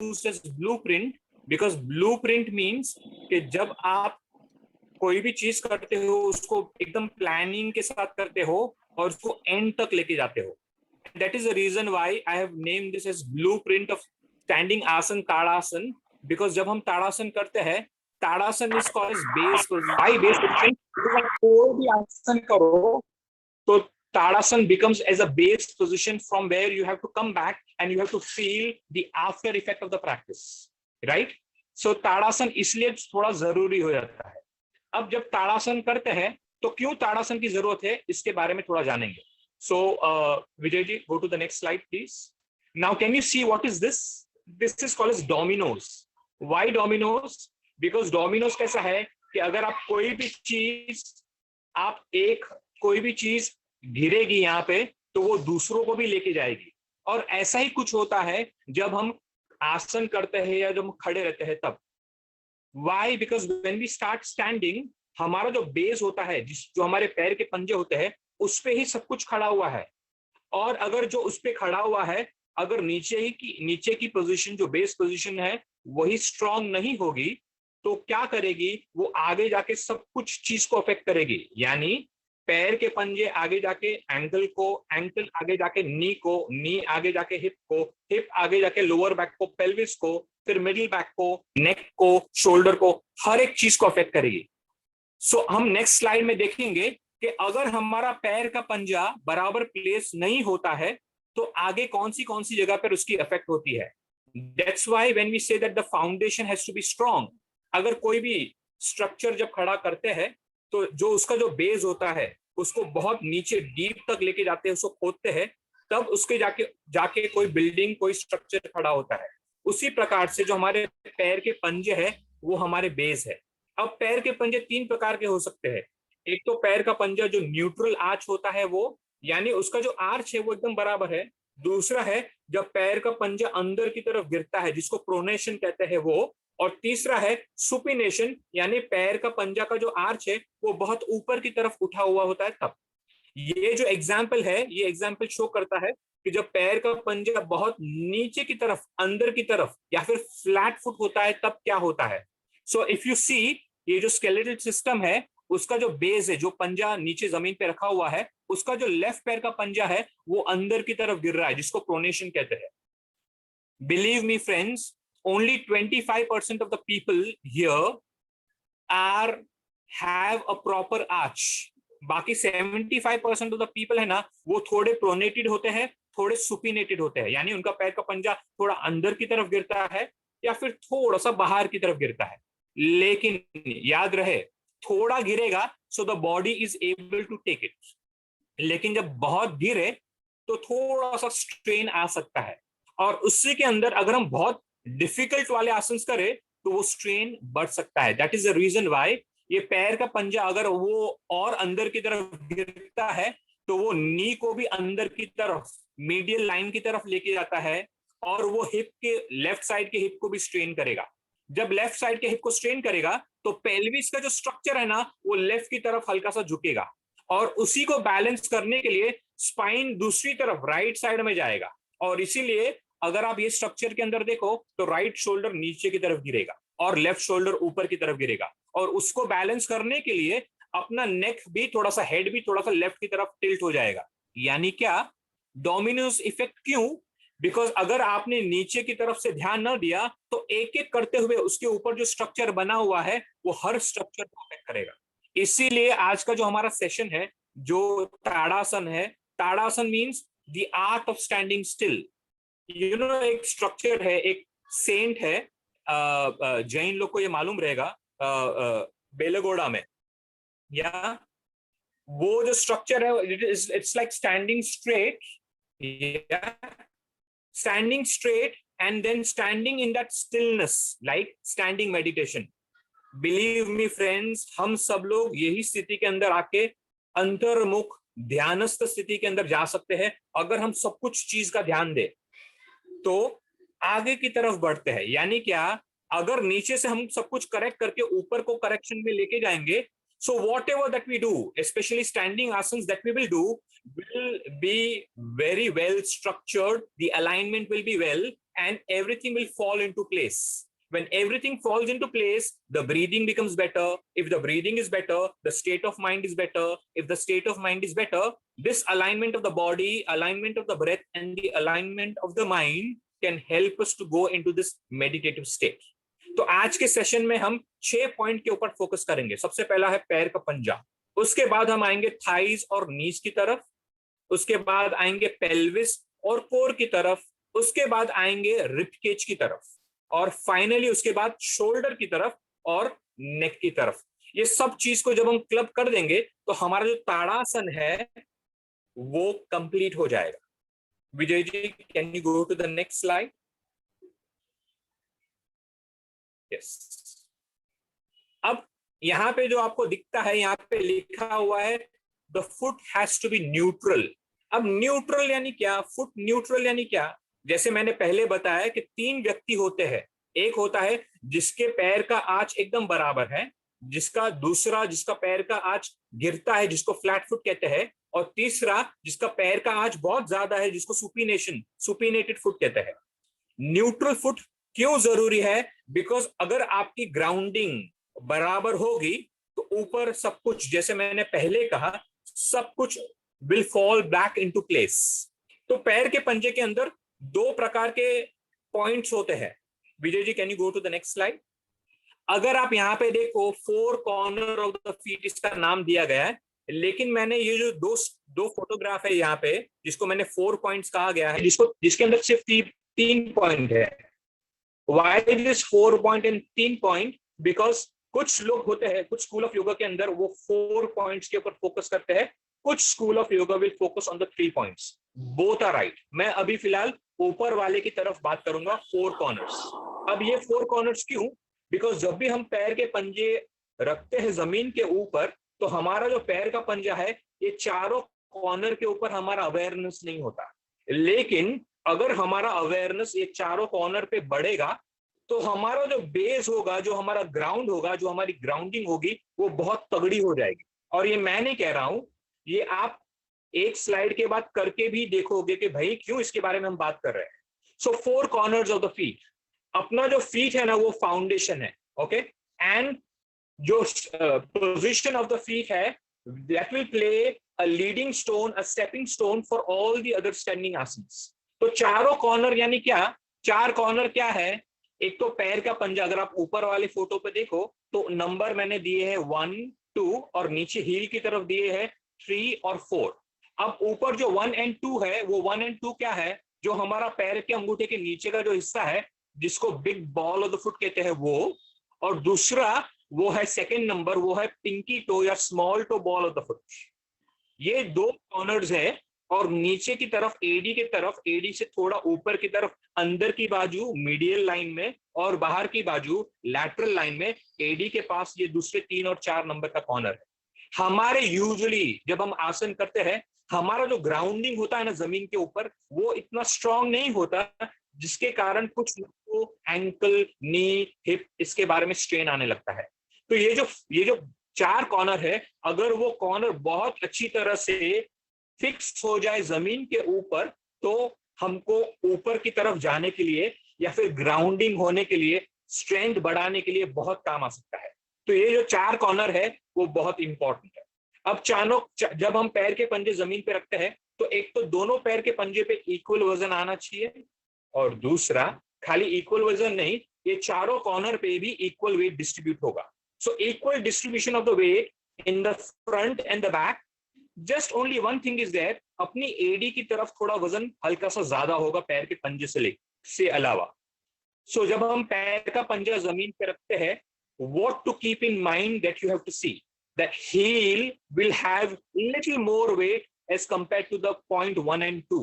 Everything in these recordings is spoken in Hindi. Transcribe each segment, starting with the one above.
used as blueprint because blueprint means कि जब आप कोई भी चीज करते हो उसको एकदम प्लानिंग के साथ करते हो और उसको एंड तक लेके जाते हो. That is the reason why I have named this as blueprint of standing asan tadasan, because जब हम ताड़ासन करते हैं, ताड़ासन is called as base position. Why base position? Because आप कोई भी आसन करो तो ताड़ासन becomes as a base position from where you have to come back and you have to feel the after effect of the practice, right? So ताड़ासन इसलिए थोड़ा जरूरी हो जाता है. अब जब ताड़ासन करते हैं तो क्यों ताड़ासन की जरूरत है इसके बारे में थोड़ा जानेंगे. So Vijay ji, go to the next slide please. Now can you see what is this? This is called as dominoes. Why dominoes? Because dominoes कैसा है कि अगर आप कोई भी चीज, आप एक कोई भी चीज गिरेगी यहाँ पे तो वो दूसरों को भी लेके जाएगी. और ऐसा ही कुछ होता है जब हम आसन करते हैं या जब हम खड़े रहते हैं तब. Why? Because when we start standing, हमारा जो बेस होता है, जो हमारे पैर के पंजे होते हैं, उस पे ही सब कुछ खड़ा हुआ है. और अगर जो उस पे खड़ा हुआ है, अगर नीचे की पोजीशन जो बेस पोजीशन है वही स्ट्रांग नहीं होगी तो क्या करेगी, वो आगे जाके सब कुछ चीज को अफेक्ट करेगी. यानी पैर के पंजे आगे जाके एंकल को, एंकल आगे जाके नी को, नी आगे जाके हिप को, हिप आगे जाके लोअर बैक को, पेल्विस को, फिर मिडिल बैक को, नेक को, शोल्डर को, हर एक चीज को अफेक्ट करेगी. सो हम नेक्स्ट स्लाइड में देखेंगे कि अगर हमारा पैर का पंजा बराबर प्लेस नहीं होता है तो आगे कौन सी जगह पर उसकी इफेक्ट होती है. That's why when we say that the foundation has to be strong. अगर कोई भी स्ट्रक्चर जब खड़ा करते हैं तो जो उसका जो बेस होता है उसको बहुत नीचे डीप तक लेके जाते हैं, उसको खोदते हैं, तब उसके जाके कोई बिल्डिंग, कोई स्ट्रक्चर खड़ा होता है. उसी प्रकार से जो हमारे पैर के पंजे हैं वो हमारे बेस है. अब पैर के पंजे 3 प्रकार के हो सकते हैं. एक तो पैर का पंजा जो न्यूट्रल आर्च होता है वो, यानी उसका जो आर्च है वो एकदम बराबर है. दूसरा है जब पैर का पंजा अंदर की तरफ गिरता है जिसको प्रोनेशन कहते हैं वो. और तीसरा है सुपिनेशन, यानी पैर का पंजा का जो आर्च है वो बहुत ऊपर की तरफ उठा हुआ होता है तब. ये जो एग्जाम्पल है, ये एग्जाम्पल शो करता है कि जब पैर का पंजा बहुत नीचे की तरफ, अंदर की तरफ या फिर फ्लैट फुट होता है तब क्या होता है. सो इफ यू सी, ये जो स्केलेटल सिस्टम है उसका जो बेस है, जो पंजा नीचे जमीन पे रखा हुआ है, उसका जो लेफ्ट पैर का पंजा है वो अंदर की तरफ गिर रहा है जिसको प्रोनेशन कहते हैं. Believe me friends, only 25% of the people here have a proper arch. बाकी 75% of the people है ना, वो थोड़े प्रोनेटेड होते हैं, थोड़े सुपिनेटेड होते हैं. यानी उनका पैर का पंजा थोड़ा अंदर की तरफ गिरता है या फिर थोड़ा सा बाहर की तरफ गिरता है. लेकिन याद रहे, थोड़ा गिरेगा so the body is able to take it. लेकिन जब बहुत गिरे तो थोड़ा सा स्ट्रेन आ सकता है. और उसी के अंदर अगर हम बहुत डिफिकल्ट वाले आसन करें तो वो स्ट्रेन बढ़ सकता है. That is the reason why ये पैर का पंजा अगर वो और अंदर की तरफ गिरता है तो वो नी को भी अंदर की तरफ, मीडियल लाइन की तरफ लेके जाता है और वो हिप के, लेफ्ट साइड के हिप को भी स्ट्रेन करेगा. जब लेफ्ट साइड के हिप को स्ट्रेन करेगा तो पेल्विस का जो स्ट्रक्चर है ना वो लेफ्ट की तरफ हल्का सा झुकेगा और उसी को बैलेंस करने के लिए स्पाइन दूसरी तरफ राइट साइड में जाएगा. और इसीलिए अगर आप ये स्ट्रक्चर के अंदर देखो तो राइट शोल्डर नीचे की तरफ गिरेगा और लेफ्ट शोल्डर ऊपर की तरफ गिरेगा. और उसको बैलेंस करने के लिए अपना नेक भी थोड़ा सा, हेड भी थोड़ा सा लेफ्ट की तरफ टिल्ट हो जाएगा. यानी क्या, डोमिनोज इफेक्ट. क्यों? बिकॉज अगर आपने नीचे की तरफ से ध्यान न दिया तो एक एक करते हुए उसके ऊपर जो स्ट्रक्चर बना हुआ है वो हर स्ट्रक्चर को अफेक्ट करेगा. इसीलिए आज का जो हमारा सेशन है जो ताड़ासन है, tadasana means the art of standing still. You know, एक स्ट्रक्चर है, एक सेंट है, जैन लोग को ये मालूम रहेगा, बेलगोड़ा में, या वो जो स्ट्रक्चर है it's like standing straight, standing straight and then standing in that stillness like standing meditation. Believe me friends, हम सब लोग यही स्थिति के अंदर आके अंतर्मुख ध्यानस्थ स्थिति के अंदर जा सकते हैं अगर हम सब कुछ चीज का ध्यान दें तो आगे की तरफ बढ़ते हैं. यानी क्या, अगर नीचे से हम सब कुछ करेक्ट करके ऊपर को करेक्शन में लेके जाएंगे, so whatever that we do, specially standing आसन्स that we will do, will be very well structured, the alignment will be well and everything will fall into place. When everything falls into place, the breathing becomes better. If the breathing is better, the state of mind is better. If the state of mind is better, this alignment of the body, alignment of the breath, and the alignment of the mind can help us to go into this meditative state. तो आज के सेशन में हम 6 पॉइंट के ऊपर फोकस करेंगे. सबसे पहला है पैर का पंजा, उसके बाद हम आएंगे थाइज और नीज की तरफ, उसके बाद आएंगे पेल्विस और कोर की तरफ, उसके बाद आएंगे रिबकेज की तरफ, और फाइनली उसके बाद शोल्डर की तरफ और नेक की तरफ. ये सब चीज को जब हम क्लब कर देंगे तो हमारा जो ताड़ासन है वो कंप्लीट हो जाएगा. Vijay ji, can you go to the next slide? Yes. अब यहां पे जो आपको दिखता है, यहां पे लिखा हुआ है the foot has to be neutral. अब न्यूट्रल यानी क्या? फुट न्यूट्रल यानी क्या? जैसे मैंने पहले बताया कि 3 व्यक्ति होते हैं. एक होता है जिसके पैर का आंच एकदम बराबर है, जिसका पैर का आंच गिरता है, जिसको फ्लैट फुट कहते हैं, और तीसरा जिसका पैर का आंच बहुत ज्यादा है, जिसको सुपीनेटेड फुट कहते हैं. न्यूट्रल फुट क्यों जरूरी है? बिकॉज अगर आपकी ग्राउंडिंग बराबर होगी तो ऊपर सब कुछ, जैसे मैंने पहले कहा, सब कुछ will fall back into place. तो पैर के पंजे के अंदर 2 प्रकार के पॉइंट्स होते हैं. Vijay ji, can you go to the next slide? अगर आप यहाँ पे देखो, 4 कॉर्नर ऑफ द फीट इसका नाम दिया गया है, लेकिन मैंने ये जो दो फोटोग्राफ है यहाँ पे, जिसको मैंने 4 पॉइंट्स कहा गया है, जिसके अंदर सिर्फ 3 पॉइंट है. Why this 4 point and 3 point? Because कुछ लोग होते हैं, कुछ स्कूल ऑफ योगा के अंदर वो 4 पॉइंट्स के ऊपर फोकस करते हैं, कुछ school of yoga will focus on the 3 points. Both are right. मैं अभी फिलहाल ऊपर वाले की तरफ बात करूंगा, 4 कॉर्नर्स. अब ये 4 कॉर्नर्स क्यों? बिकॉज जब भी हम पैर के पंजे रखते हैं जमीन के ऊपर, तो हमारा जो पैर का पंजा है, ये चारों कॉर्नर के ऊपर हमारा अवेयरनेस नहीं होता. लेकिन अगर हमारा अवेयरनेस ये चारों कॉर्नर पे बढ़ेगा तो हमारा जो बेस होगा, जो हमारा ग्राउंड होगा, जो हमारी ग्राउंडिंग होगी, वो बहुत तगड़ी हो जाएगी. और ये मैं नहीं कह रहा हूं, ये आप एक स्लाइड के बाद करके भी देखोगे कि भाई क्यों इसके बारे में हम बात कर रहे हैं. सो 4 कॉर्नर्स ऑफ द फीट. अपना जो फीट है ना, वो फाउंडेशन है. ओके. एंड जो पोजिशन ऑफ द फीट है, that will play a leading stone, a stepping stone for all the other standing asanas. तो चारों कॉर्नर यानी क्या? 4 कॉर्नर क्या है? एक तो पैर का पंजा, अगर आप ऊपर वाली फोटो पे देखो तो नंबर मैंने दिए हैं 1, 2, और नीचे हील की तरफ दिए हैं 3 और 4. अब ऊपर जो 1 and 2 है, वो 1 and 2 क्या है? जो हमारा पैर के अंगूठे के नीचे का जो हिस्सा है, जिसको big ball of the foot कहते हैं, वो. और दूसरा वो है सेकेंड नंबर, वो है पिंकी टो या small toe ball of the foot. ये 2 कॉर्नर्स है. और नीचे की तरफ एडी की तरफ, एडी से थोड़ा ऊपर की तरफ अंदर की बाजू मीडियल लाइन में, और बाहर की बाजू लैटरल लाइन में, एडी के पास ये दूसरे 3 और 4 नंबर का कॉर्नर है. हमारे यूजुअली जब हम आसन करते हैं, हमारा जो ग्राउंडिंग होता है ना जमीन के ऊपर, वो इतना स्ट्रांग नहीं होता, जिसके कारण कुछ लोगों को एंकल, नी, हिप, इसके बारे में स्ट्रेन आने लगता है. तो ये जो 4 कॉर्नर है, अगर वो कॉर्नर बहुत अच्छी तरह से फिक्स हो जाए जमीन के ऊपर, तो हमको ऊपर की तरफ जाने के लिए या फिर ग्राउंडिंग होने के लिए, स्ट्रेंथ बढ़ाने के लिए बहुत काम आ सकता है. तो ये जो 4 कॉर्नर है वो बहुत इंपॉर्टेंट है. अब जब हम पैर के पंजे जमीन पे रखते हैं, तो एक तो दोनों पैर के पंजे पे इक्वल वजन आना चाहिए, और दूसरा खाली इक्वल वजन नहीं, ये चारों कॉर्नर पे भी इक्वल वेट डिस्ट्रीब्यूट होगा. So equal distribution of the weight in the front and the back. Just only one thing is that अपनी एडी की तरफ थोड़ा वजन हल्का सा ज्यादा होगा पैर के पंजे से अलावा. सो जब हम पैर का पंजा जमीन पे रखते हैं, what to keep in mind that you have to see that heel will have little more weight as compared to the point 1 and 2.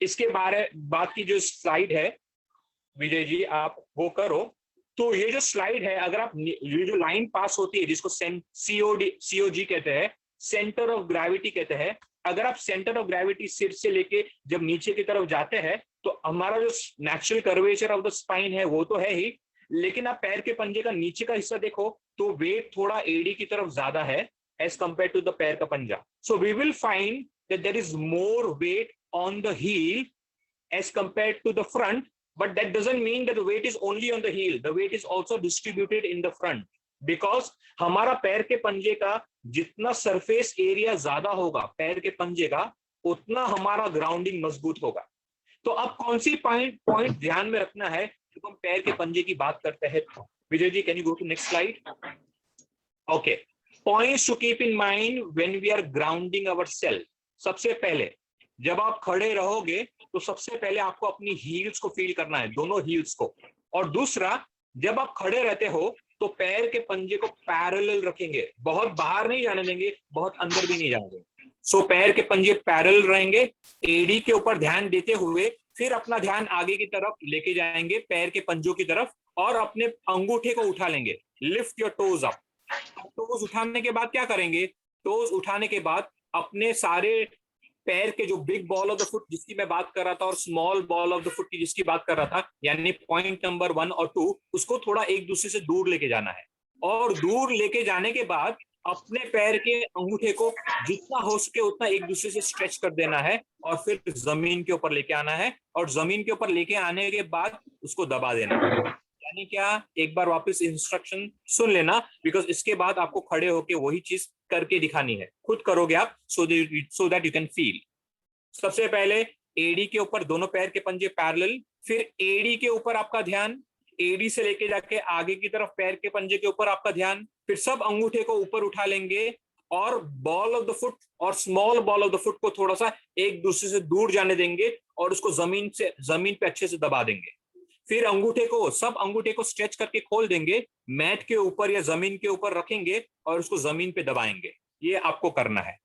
इसके बात की जो स्लाइड है, विजय जी आप वो करो. तो ये जो स्लाइड है, अगर आप ये जो लाइन पास होती है, जिसको COG कहते हैं, सेंटर ऑफ ग्रेविटी कहते हैं, अगर आप सेंटर ऑफ ग्रेविटी सिर से लेके जब नीचे की तरफ जाते हैं, तो हमारा जो natural curvature of the spine है वो तो है ही, लेकिन आप पैर के पंजे का नीचे का हिस्सा देखो तो वेट थोड़ा एडी की तरफ ज्यादा है एज कंपेयर टू द पैर का पंजा. So we will find that there is more weight on the heel as compared to the front, but that doesn't mean that the weight is only on the heel. The weight is also distributed in the front, because हमारा पैर के पंजे का जितना सरफेस एरिया ज्यादा होगा पैर के पंजे का, उतना हमारा ग्राउंडिंग मजबूत होगा. तो अब कौन सी पॉइंट ध्यान में रखना है जब हम पैर के पंजे की बात करते हैं? Vijay ji, can you go to next slide? Okay, points to keep in mind when we are grounding our self. सबसे पहले जब आप खड़े रहोगे तो सबसे पहले आपको अपनी हील्स को फील करना है, दोनों हील्स को. और दूसरा, जब आप खड़े रहते हो तो पैर के पंजे को पैरेलल रखेंगे, बहुत बाहर नहीं जाने देंगे, बहुत अंदर भी नहीं जाने देंगे. सो पैर के पंजे पैरेलल रहेंगे, एडी के ऊपर ध्यान देते हुए फिर अपना ध्यान आगे की तरफ लेके जाएंगे पैर के पंजों की तरफ, और अपने अंगूठे को उठा लेंगे. Lift your toes up. Toes उठाने के बाद क्या करेंगे? टोज उठाने के बाद अपने सारे पैर के जो big ball of the foot जिसकी मैं बात कर रहा था और small ball of the foot की जिसकी बात कर रहा था, यानी पॉइंट नंबर 1 और 2, उसको थोड़ा एक दूसरे से दूर लेके जाना है. और दूर लेके जाने के बाद अपने पैर के अंगूठे को जितना हो सके उतना एक दूसरे से स्ट्रेच कर देना है, और फिर जमीन के ऊपर लेके आना है. और जमीन के ऊपर लेके आने के बाद उसको दबा देना है. यानी क्या? एक बार वापस इंस्ट्रक्शन सुन लेना, बिकॉज इसके बाद आपको खड़े होके वही चीज करके दिखानी है. खुद करोगे आप, so that you can feel. सबसे पहले एडी के ऊपर दोनों पैर के पंजे पैरेलल, फिर एडी के ऊपर आपका ध्यान, एडी से लेके जाके आगे की तरफ पैर के पंजे के ऊपर आपका ध्यान, फिर सब अंगूठे को ऊपर उठा लेंगे और बॉल ऑफ द फुट और small ball of the foot को थोड़ा सा एक दूसरे से दूर जाने देंगे और उसको जमीन पे अच्छे से दबा देंगे. फिर सब अंगूठे को स्ट्रेच करके खोल देंगे, मैट के ऊपर या जमीन के ऊपर रखेंगे और उसको जमीन पे दबाएंगे. ये आपको करना है.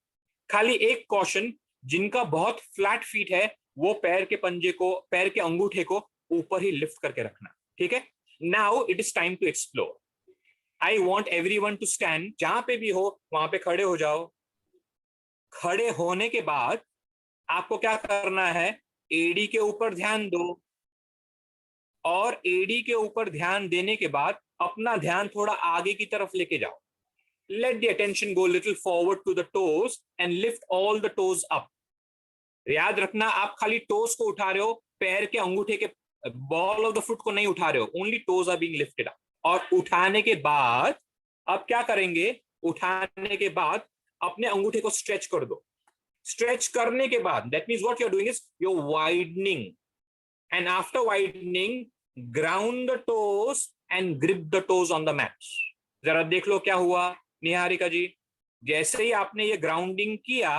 खाली एक कॉशन, जिनका बहुत फ्लैट फीट है वो पैर के अंगूठे को ऊपर ही लिफ्ट करके रखना. ठीक है? Now it is time to explore. I want everyone to stand. जहां पे भी हो वहां पे खड़े हो जाओ. खड़े होने के बाद आपको क्या करना है? एडी के ऊपर ध्यान दो, और एडी के ऊपर ध्यान देने के बाद अपना ध्यान थोड़ा आगे की तरफ लेके जाओ. Let the attention go little forward to the toes and lift all the toes up. याद रखना, आप खाली टोज को उठा रहे हो, पैर के अंगूठे के बॉल ऑफ द फुट को नहीं उठा रहे हो. Only toes are being lifted up. और उठाने के बाद अब क्या करेंगे? उठाने के बाद अपने अंगूठे को स्ट्रेच कर दो. स्ट्रेच करने के बाद that means what you are doing is you are widening, and after widening ground the toes and grip the toes on the mat. जरा देख लो क्या हुआ निहारिका जी. जैसे ही आपने ये ग्राउंडिंग किया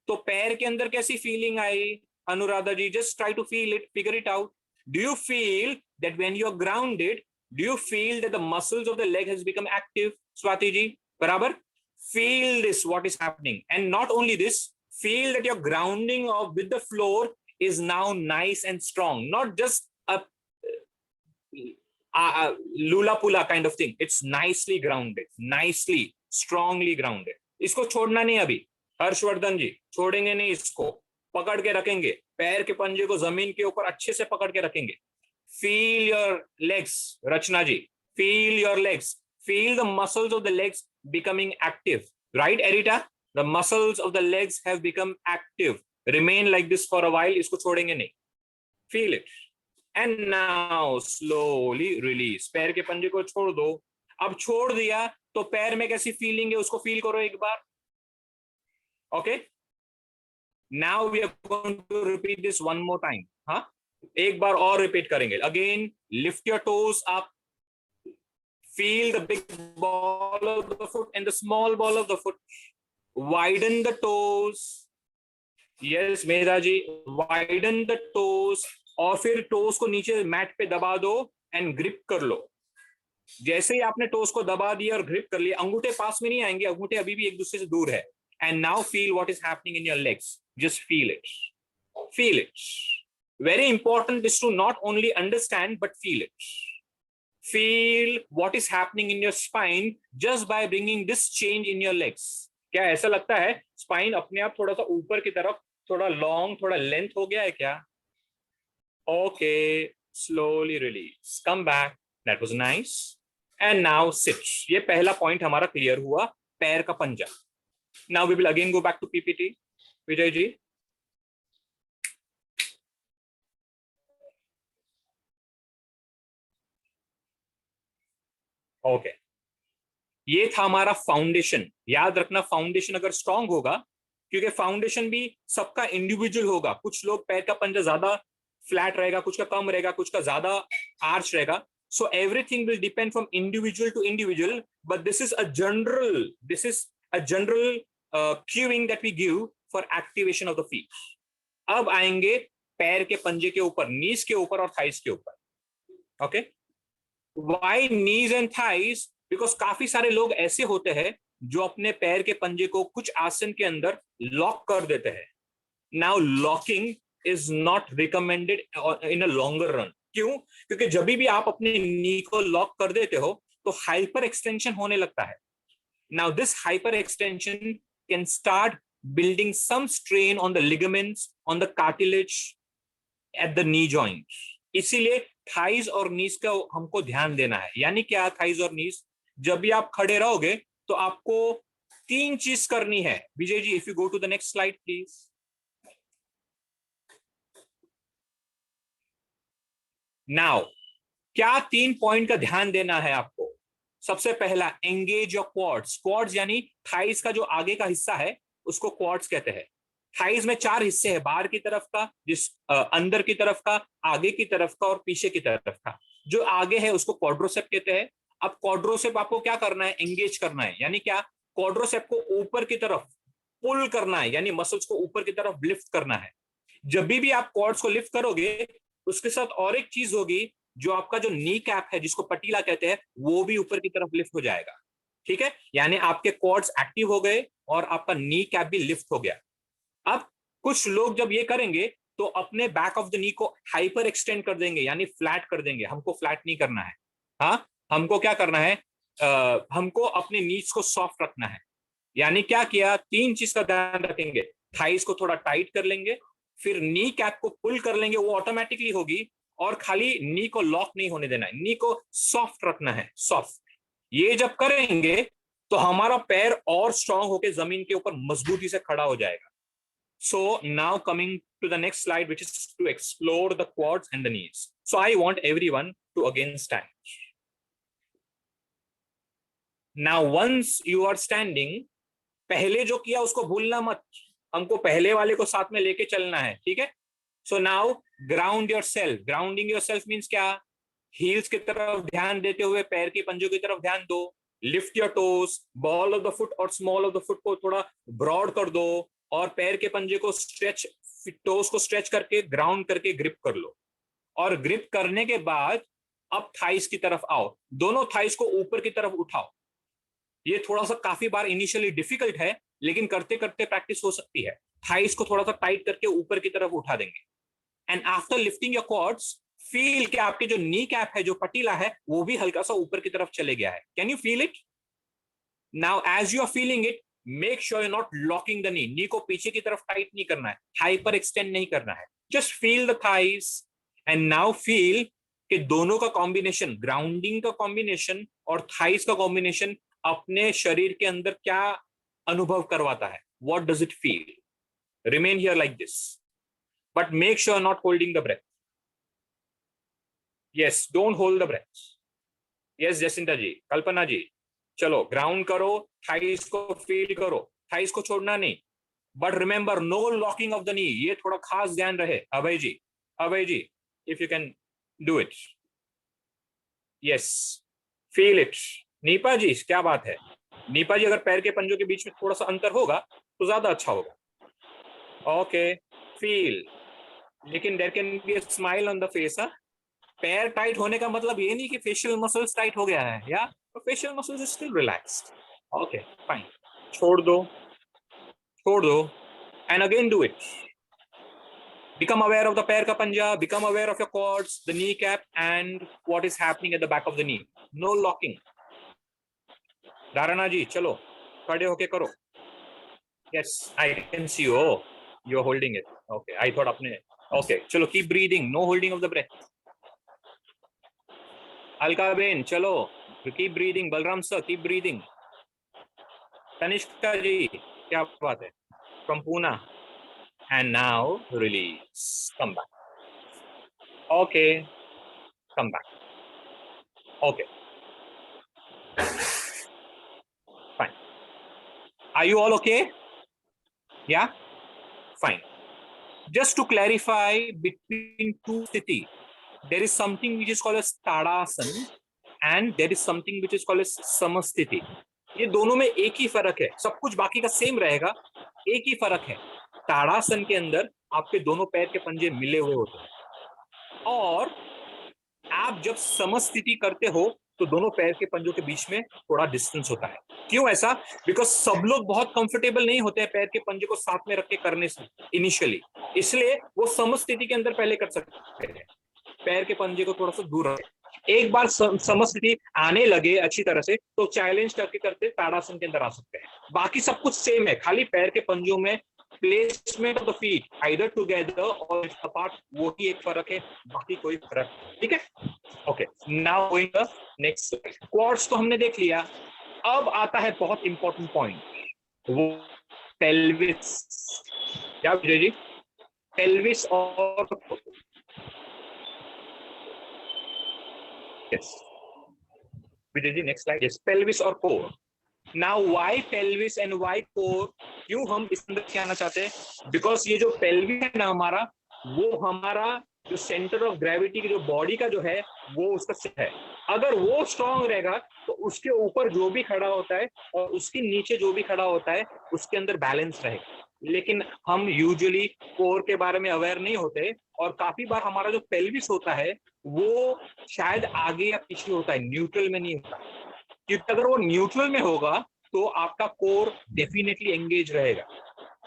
तो पैर के अंदर कैसी फीलिंग आई? Anuradha ji, just try to feel it, figure it out. Do you feel that when you are grounded, do you feel that the muscles of the leg has become active? Swati ji, barabar? Feel this, what is happening. And not only this, feel that your grounding with the floor is now nice and strong, not just a lula pula kind of thing. It's nicely grounded, nicely, strongly grounded. इसको छोड़ना नहीं अभी. हर्षवर्धन जी, छोड़ेंगे नहीं इसको, पकड़ के रखेंगे. पैर के पंजे को जमीन के ऊपर अच्छे से पकड़ के रखेंगे. Feel your legs, Rachna ji. Feel your legs. Feel the muscles of the legs becoming active. Right, Erita? The muscles of the legs have become active. Remain like this for a while. इसको छोड़ेंगे नहीं. Feel it. And now slowly release. पैर के पंजे को छोड़ दो. अब छोड़ दिया तो पैर में कैसी फीलिंग है उसको फील करो एक बार. Okay? Now we are going to repeat this one more time. हाँ? एक बार और रिपीट करेंगे. Again, lift your toes up. Feel the big ball of the foot and the small ball of the foot. Widen the toes. Yes, Medha ji, widen the toes. और फिर टोस को नीचे मैट पे दबा दो एंड ग्रिप कर लो. जैसे ही आपने टोस को दबा दिया और ग्रिप कर लिया, अंगूठे पास में नहीं आएंगे, अंगूठे अभी भी एक दूसरे से दूर है. And now feel what is happening in your legs. Just feel it. Feel it. Very important is to not only understand but feel it. Feel what is happening in your spine just by bringing this change in your legs. क्या ऐसा लगता है स्पाइन अपने आप थोड़ा सा ऊपर की तरफ, थोड़ा लॉन्ग, थोड़ा लेंथ हो गया है क्या? Okay, slowly release. Come back. That was nice. And now sit. ये पहला पॉइंट हमारा क्लियर हुआ, पैर का पंजा. Now we will again go back to PPT. Vijay ji. Okay, ये था हमारा फाउंडेशन। याद रखना, फाउंडेशन अगर स्ट्रांग होगा, क्योंकि फाउंडेशन भी सबका इंडिविजुअल होगा, कुछ लोग पैर का पंजा ज्यादा फ्लैट रहेगा, कुछ का कम रहेगा, कुछ का ज्यादा आर्च रहेगा। So everything will depend from individual to individual, but this is a general cueing that we give for activation of the feet. अब आएंगे पैर के पंजे के ऊपर, नीज के ऊपर और थाइस के ऊपर। Okay, why knees and thighs? Because काफी सारे लोग ऐसे होते हैं जो अपने पैर के पंजे को कुछ आसन के अंदर लॉक कर देते हैं। Now locking is not recommended in a longer run. क्यों? क्योंकि जब भी आप अपने नी को लॉक कर देते हो तो हाइपर एक्सटेंशन होने लगता है। Now this hyper extension can start building some strain on the ligaments, on the cartilage at the knee joint. इसीलिए थाइज और नीज का हमको ध्यान देना है। यानी क्या थाइज और नीज? जब भी आप खड़े रहोगे तो आपको तीन चीज करनी है। Vijay ji, if you go to the next slide please. Now क्या तीन पॉइंट का ध्यान देना है आपको? सबसे पहला, एंगेज योर क्वाड्स। क्वाड्स यानी थाइज का जो आगे का हिस्सा है उसको क्वाड्स कहते हैं। थाइज में चार हिस्से हैं, बाहर की तरफ का, अंदर की तरफ का, आगे की तरफ का और पीछे की तरफ का। जो आगे है उसको क्वाड्रोसेप कहते हैं। अब क्वाड्रोसेप आपको क्या करना है? एंगेज करना है। यानी क्या? क्वाड्रोसेप को ऊपर की तरफ पुल करना है, यानी मसल्स को ऊपर की तरफ लिफ्ट करना है। जब भी आप क्वाड्स को लिफ्ट करोगे उसके साथ और एक चीज होगी, जो आपका जो नी कैप है जिसको पटीला कहते हैं, वो भी ऊपर की तरफ लिफ्ट हो जाएगा। ठीक है, यानी आपके क्वाड्स एक्टिव हो गए और आपका नी कैप भी लिफ्ट हो गया। अब कुछ लोग जब ये करेंगे तो अपने बैक ऑफ द नी को हाइपर एक्सटेंड कर देंगे, यानी फ्लैट कर देंगे। हमको फ्लैट नहीं करना है। हाँ, हमको क्या करना है? हमको अपने नीज को सॉफ्ट रखना है। यानी क्या किया? तीन चीज का ध्यान रखेंगे। थाइस को थोड़ा टाइट कर लेंगे, फिर नी कैप को पुल कर लेंगे, वो ऑटोमेटिकली होगी। और खाली नी को लॉक नहीं होने देना है, नी को सॉफ्ट रखना है, सॉफ्ट। ये जब करेंगे तो हमारा पैर और स्ट्रांग होकर जमीन के ऊपर मजबूती से खड़ा हो जाएगा। So now coming to the next slide, which is to explore the quads and the knees. So I want everyone to again stand. Now once you are standing, पहले जो किया उसको भूलना मत, हमको पहले वाले को साथ में लेके चलना है। ठीक है? So now ground your self. Grounding your self means क्या? हील्स की तरफ ध्यान देते हुए पैर की पंजों की तरफ ध्यान दो। Lift your toes, ball of the foot और स्मॉल ऑफ द फुट को थोड़ा ब्रॉड कर दो, और पैर के पंजे को स्ट्रेच, टोस को स्ट्रेच करके ग्राउंड करके ग्रिप कर लो। और ग्रिप करने के बाद अब थाइस की तरफ आओ, दोनों थाइस को ऊपर की तरफ उठाओ। ये थोड़ा सा काफी बार इनिशियली डिफिकल्ट है, लेकिन करते करते प्रैक्टिस हो सकती है। थाइस को थोड़ा सा टाइट करके ऊपर की तरफ उठा देंगे। And after lifting your quads, feel कि आपके जो नी कैप है, जो पटीला है, वो भी हल्का सा ऊपर की तरफ चले गया है। Can you feel it? Now as you are feeling it, make sure you not locking the knee. Knee को पीछे की तरफ टाइट नहीं करना है, हाइपर एक्सटेंड नहीं करना है। Just feel the thighs. And now feel कि दोनों का कॉम्बिनेशन, ग्राउंडिंग का कॉम्बिनेशन और थाइस का कॉम्बिनेशन अपने शरीर के अंदर क्या अनुभव करवाता है। What does it feel? Remain here like this, but make sure not holding the breath. Yes, don't hold the breath. Yes Jacinta ji, Kalpana ji, चलो ग्राउंड करो, थाइस को फील करो, थाइस को छोड़ना नहीं। But remember, no locking of the knee, ये थोड़ा खास ध्यान रहे। Abhay ji, Abhay ji, if you can do it. Yes, feel it. Neepa ji, क्या बात है। नीपा जी, अगर पैर के पंजों के बीच में थोड़ा सा अंतर होगा तो ज्यादा अच्छा होगा। Okay, feel. लेकिन there can be a smile on the face. पैर टाइट होने का मतलब ये नहीं कि फेशियल मसल्स टाइट हो गया है, या facial muscles still relaxed. Okay, fine. छोड़ दो, छोड़ दो, and again do it. Become aware of the पैर का पंजा, become aware of your quads, the kneecap, and what is happening at the back of the knee. No locking. धारणा जी, चलो खड़े होके करो। Yes, I can see you. Oh, you're holding it. Okay, I thought अपने. Okay, चलो keep breathing. No holding of the breath. Alka ben, चलो keep breathing. Balram sir, keep breathing. Tanishka ji, क्या बात है। From Pune. And now release. Come back. Okay, come back. Okay. Are you all okay? Yeah, fine. Just to clarify, between two sthiti, there is something which is called as Tadasana and there is something which is called as Samasthiti. ये दोनों में एक ही फर्क है, सब कुछ बाकी का सेम रहेगा, एक ही फर्क है। ताड़ासन के अंदर आपके दोनों पैर के पंजे मिले हुए होते हैं और आप जब समस्थिति करते हो तो दोनों पैर के पंजों के बीच में थोड़ा डिस्टेंस होता है। क्यों ऐसा? बिकॉज सब लोग बहुत कंफर्टेबल नहीं होते हैं पैर के पंजे को साथ में रख के करने से इनिशियली, इसलिए वो समस्थिति के अंदर पहले कर सकते हैं, पैर के पंजे को थोड़ा सा दूर रखें। एक बार समस्थिति आने लगे अच्छी तरह से तो चैलेंज करके करते ताड़ासन के अंदर आ सकते हैं। बाकी सब कुछ सेम है, खाली पैर के पंजों में placement of the feet either together और अपार्ट, वो ही एक फर्क है, बाकी कोई फर्क नहीं। ठीक है, okay. Now going the next slide. Quads तो हमने देख लिया, अब आता है बहुत इंपॉर्टेंट पॉइंट, वो पेल्विस। क्या विजय जी? पेल्विस और yes, Vijay ji next slide. yes, pelvis और core. Now why pelvis and why core? क्यों हम इस अंदर क्या आना चाहते हैं? बिकॉज ये जो पेल्विस है ना हमारा, वो हमारा जो सेंटर ऑफ ग्रेविटी की जो बॉडी का जो है वो उसका है, अगर वो स्ट्रांग रहेगा तो उसके ऊपर जो भी खड़ा होता है और उसके नीचे जो भी खड़ा होता है उसके अंदर बैलेंस रहेगा। लेकिन हम यूजुअली कोर के बारे में अवेयर नहीं होते और काफी बार हमारा जो पेल्विस होता है वो शायद आगे या पीछे होता है, न्यूट्रल में नहीं होता, क्योंकि अगर वो न्यूट्रल में होगा तो आपका कोर डेफिनेटली एंगेज रहेगा।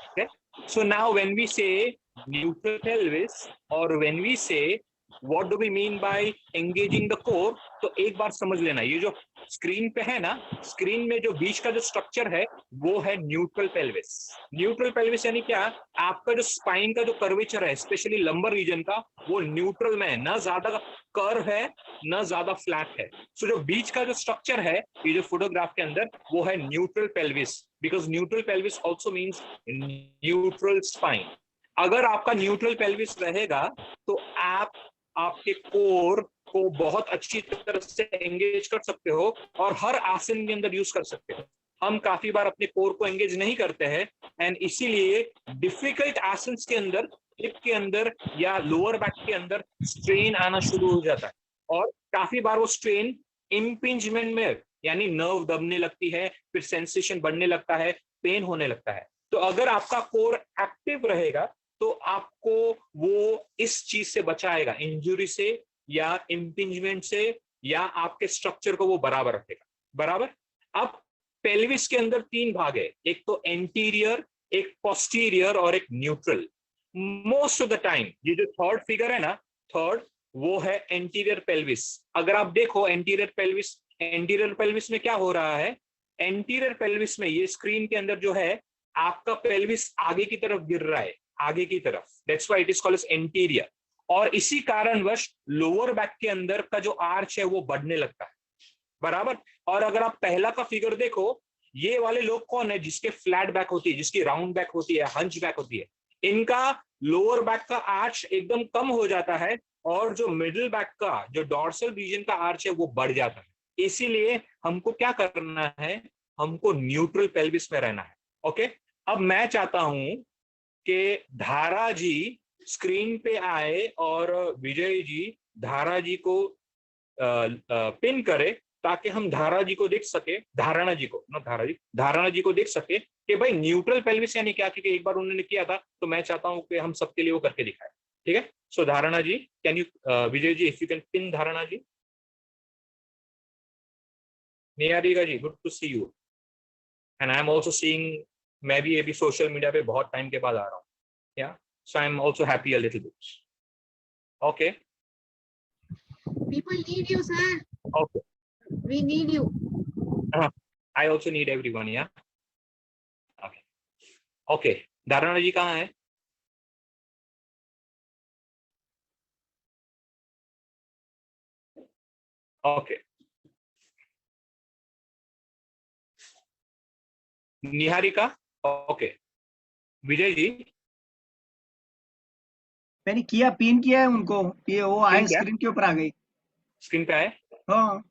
okay? So now when we say neutral pelvis or when we say what do we mean by engaging the core, तो एक बार समझ लेना, ये जो स्क्रीन पे है ना, स्क्रीन में जो बीच का जो स्ट्रक्चर है वो है न्यूट्रल पेल्विस। न्यूट्रल पेल्विस यानी क्या? आपका जो स्पाइन का जो कर्वेचर है स्पेशली लंबर रीजन का, वो न्यूट्रल में है, ना ज्यादा कर्व है ना ज्यादा फ्लैट है। सो जो बीच का जो स्ट्रक्चर है ये जो फोटोग्राफ के अंदर वो है neutral pelvis, because neutral pelvis also means neutral spine. अगर आपका न्यूट्रल पेल्विस रहेगा तो आप आपके कोर को बहुत अच्छी तरह से एंगेज कर सकते हो और हर आसन के अंदर यूज कर सकते हो। हम काफी बार अपने कोर को एंगेज नहीं करते हैं एंड इसीलिए डिफिकल्ट आसन के अंदर, हिप के अंदर या लोअर बैक के अंदर स्ट्रेन आना शुरू हो जाता है और काफी बार वो स्ट्रेन इम्पिंजमेंट में यानी नर्व दबने लगती है, फिर सेंसेशन बढ़ने लगता है, पेन होने लगता है। तो अगर आपका कोर एक्टिव रहेगा तो आपको वो इस चीज से बचाएगा, इंजुरी से या इम्पिंजमेंट से, या आपके स्ट्रक्चर को वो बराबर रखेगा। बराबर। अब पेल्विस के अंदर तीन भाग है, एक तो एंटीरियर, एक पोस्टीरियर और एक neutral. Most of the time ये जो थर्ड फिगर है ना, थर्ड, वो है एंटीरियर पेल्विस। अगर आप देखो एंटीरियर पेल्विस में क्या हो रहा है, एंटीरियर पेल्विस में ये स्क्रीन के अंदर जो है आपका पेल्विस आगे की तरफ गिर रहा है, आगे की तरफ, that's why it is called as anterior. और इसी कारणवश लोअर बैक के अंदर का जो आर्च है वो बढ़ने लगता है। बराबर। और अगर आप पहला का फिगर देखो, ये वाले लोग कौन है? जिसके फ्लैट बैक होती है, जिसकी राउंड बैक होती है, हंच बैक होती है, इनका लोअर बैक का आर्च एकदम कम हो जाता है और जो मिडिल बैक का जो डॉर्सल रीजन का आर्च है वो बढ़ जाता है। इसीलिए हमको क्या करना है, हमको न्यूट्रल पेल्विस में रहना है। ओके। अब मैं चाहता हूं कि धारा जी स्क्रीन पे आए और विजय जी धारा जी को पिन करे ताकि हम धारा जी को देख सके, धारणा जी को, ना धारा जी, धारणा जी को देख सके कि भाई न्यूट्रल पेल्विस यानी क्या, क्योंकि एक बार उन्होंने किया था तो मैं चाहता हूं कि हम सबके लिए वो करके दिखाए। ठीक है। So Dharana ji, can you, Vijay ji, if you can pin Dharana ji. Niharika ji, good to see you and I am also seeing, मैं भी ये भी सोशल मीडिया पे बहुत टाइम के बाद आ रहा हूँ। Yeah, so I'm also happy a little bit. Okay. People need you, sir. Okay. We need you. I also need everyone. Yeah. Okay. Okay. धारणा जी कहाँ है? Okay. निहारिका. Okay. विजय जी. मैंने किया, पिन किया है उनको, ये वो आए स्क्रीन के ऊपर आ गई। स्क्रीन पे आए? हाँ।